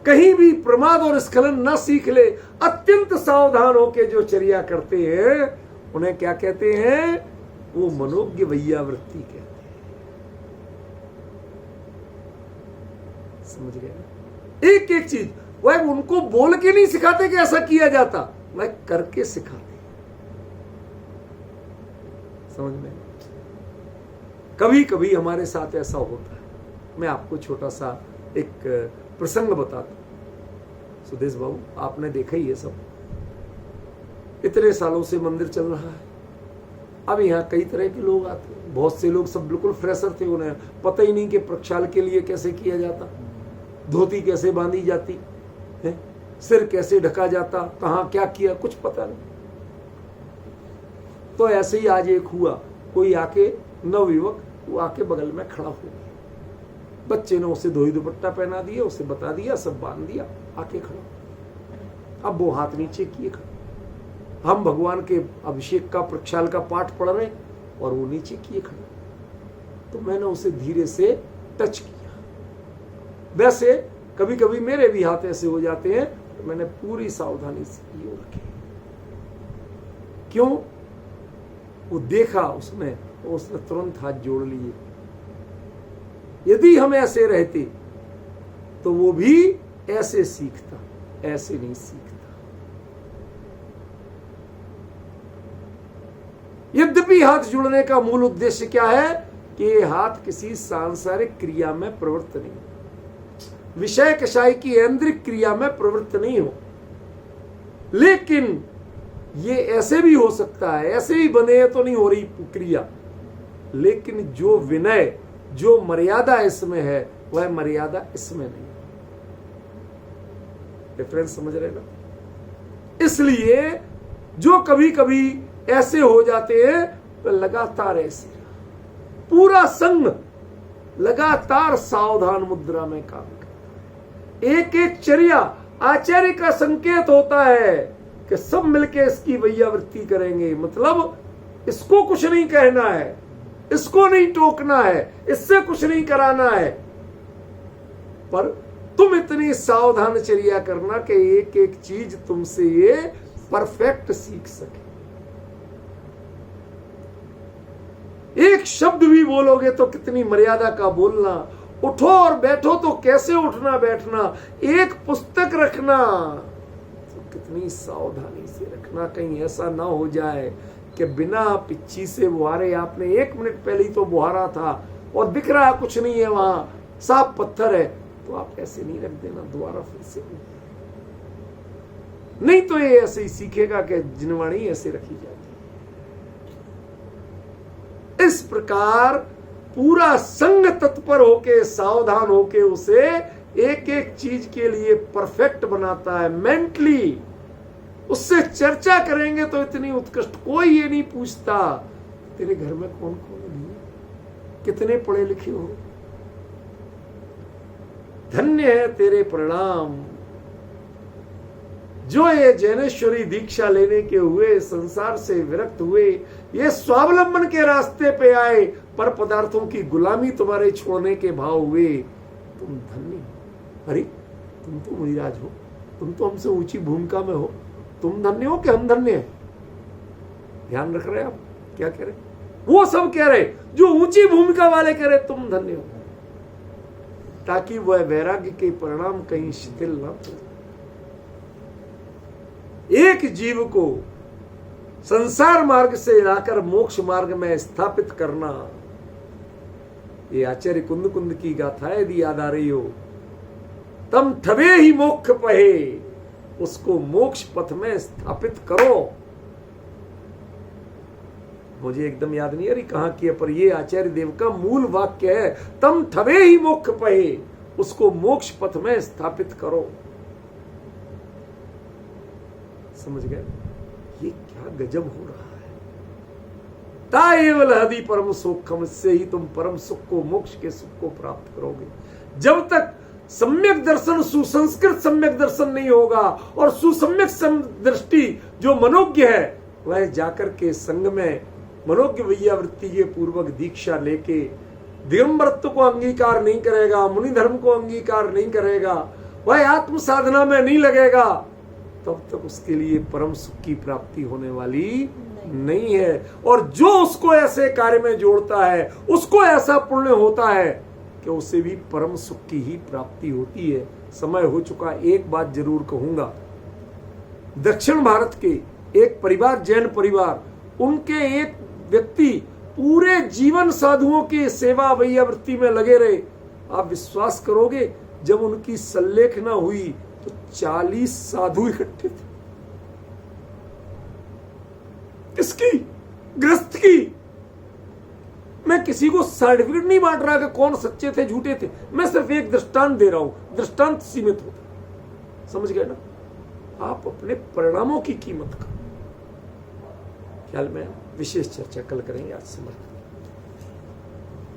कहीं भी प्रमाद और स्खलन ना सीख ले। अत्यंत सावधान होकर जो चर्या करते हैं उन्हें क्या कहते हैं? वो मनोज्ञ वैयावृत्ति कहते हैं। समझ गए? एक एक चीज वह उनको बोल के नहीं सिखाते कि ऐसा किया जाता, वह करके सिखाते। समझ में? कभी कभी हमारे साथ ऐसा होता है। मैं आपको छोटा सा एक प्रसंग बताता हूं। सुदेश बाबू, आपने देखा ही है सब, इतने सालों से मंदिर चल रहा है। अब यहाँ कई तरह के लोग आते हैं। बहुत से लोग सब बिल्कुल फ्रेशर थे, उन्हें पता ही नहीं कि प्रक्षाल के लिए कैसे किया जाता, धोती कैसे बांधी जाती है, सिर कैसे ढका जाता, कहाँ क्या किया, कुछ पता नहीं। तो ऐसे ही आज एक हुआ, कोई आके नवयुवक वो आके बगल में खड़ा हो गया। बच्चे ने उसे धोई दुपट्टा पहना दिया, उसे बता दिया, सब बांध दिया, आके खड़ा। अब वो हाथ नीचे किए खड़ा। हम भगवान के अभिषेक का, प्रक्षाल का पाठ पढ़ रहे और वो नीचे किए खड़ा। तो मैंने उसे धीरे से टच किया। वैसे कभी कभी मेरे भी हाथ ऐसे हो जाते हैं, तो मैंने पूरी सावधानी से ये रखी। क्यों? वो देखा उसने, तो उसने तुरंत हाथ जोड़ लिए। यदि हम ऐसे रहते तो वो भी ऐसे सीखता, ऐसे नहीं सीखता। यद्यपि हाथ जुड़ने का मूल उद्देश्य क्या है कि ये हाथ किसी सांसारिक क्रिया में प्रवृत्त नहीं हो, विषय कषाय की ऐन्द्रिक क्रिया में प्रवृत्त नहीं हो। लेकिन ये ऐसे भी हो सकता है, ऐसे ही बने तो नहीं हो रही क्रिया, लेकिन जो विनय, जो मर्यादा इसमें है, वह मर्यादा इसमें नहीं। डिफरेंस समझ रहे ना? इसलिए जो कभी कभी ऐसे हो जाते हैं, तो लगातार ऐसे पूरा संघ लगातार सावधान मुद्रा में काम करता है। एक एक चर्या आचार्य का संकेत होता है कि सब मिलके इसकी वैयावृत्ति करेंगे। मतलब इसको कुछ नहीं कहना है, इसको नहीं टोकना है, इससे कुछ नहीं कराना है, पर तुम इतनी सावधान चर्या करना कि एक एक चीज तुमसे ये परफेक्ट सीख सके। एक शब्द भी बोलोगे तो कितनी मर्यादा का बोलना, उठो और बैठो तो कैसे उठना बैठना, एक पुस्तक रखना तो कितनी सावधानी से रखना, कहीं ऐसा ना हो जाए कि बिना पिच्ची से बुहारे, आपने 1 मिनट पहले ही तो बुहारा था और दिख रहा कुछ नहीं है, वहां साफ पत्थर है, तो आप ऐसे नहीं रख देना, दोबारा फिर से नहीं तो ये ऐसे ही सीखेगा कि जिनवाणी ऐसे रखी जाती। इस प्रकार पूरा संग तत्पर होके, सावधान होके उसे एक एक चीज के लिए परफेक्ट बनाता है। मेंटली उससे चर्चा करेंगे तो इतनी उत्कृष्ट, कोई ये नहीं पूछता तेरे घर में कौन कौन है, कितने पढ़े लिखे हो, धन्य है तेरे परिणाम, जो ये जैनेश्वरी दीक्षा लेने के हुए, संसार से विरक्त हुए, ये स्वावलंबन के रास्ते पे आए, पर पदार्थों की गुलामी तुम्हारे छोड़ने के भाव हुए, तुम धन्य हो। अरे तुम तो मुनिराज हो, तुम तो हमसे ऊंची भूमिका में हो, तुम धन्य हो कि हम धन्य हैं? ध्यान रख रहे आप क्या कह रहे? वो सब कह रहे जो ऊंची भूमिका वाले कह रहे तुम धन्य हो, ताकि वह वैराग्य के परिणाम कहीं शिथिल न हो। एक जीव को संसार मार्ग से लाकर मोक्ष मार्ग में स्थापित करना, ये आचार्य कुंद कुंद की गाथा यदि याद आ रही हो, तम ठबे ही मोक्ष पहे, उसको मोक्ष पथ में स्थापित करो। मुझे एकदम याद नहीं आ रही कहां की है, पर ये आचार्य देव का मूल वाक्य है, तम ठबे ही मोक्ष पहे, उसको मोक्ष पथ में स्थापित करो। समझ गए? ये क्या गजब हो रहा है। ताएवल हदि परम सुखम, इससे ही तुम परम सुख को, मोक्ष के सुख को प्राप्त करोगे। जब तक सम्यक दर्शन, सुसंस्कृत सम्यक दर्शन नहीं होगा, और सुसम्यक दृष्टि जो मनोज्ञ है, वह जाकर के संग में मनोज्ञ वैयावृत्ति के पूर्वक दीक्षा लेके दिगंबरत्व को अंगीकार नहीं करेगा, मुनि धर्म को अंगीकार नहीं करेगा, वह आत्म साधना में नहीं लगेगा, तब तक उसके लिए परम सुख की प्राप्ति होने वाली नहीं है। और जो उसको ऐसे कार्य में जोड़ता है, उसको ऐसा पुण्य होता है कि उसे भी परम सुख की ही प्राप्ति होती है। समय हो चुका, एक बात जरूर कहूंगा। दक्षिण भारत के एक परिवार, जैन परिवार, उनके एक व्यक्ति पूरे जीवन साधुओं की सेवा वैयावृत्ति में लगे रहे। आप विश्वास करोगे, जब उनकी संलेखना हुई तो 40 साधु इकट्ठे थे। किसकी? गृहस्थ की। मैं किसी को सर्टिफिकेट नहीं बांट रहा कि कौन सच्चे थे झूठे थे, मैं सिर्फ एक दृष्टांत दे रहा हूं। दृष्टांत सीमित होता, समझ गए ना? आप अपने परिणामों की कीमत का ख्याल में। विशेष चर्चा कल करेंगे। आज समर्पित।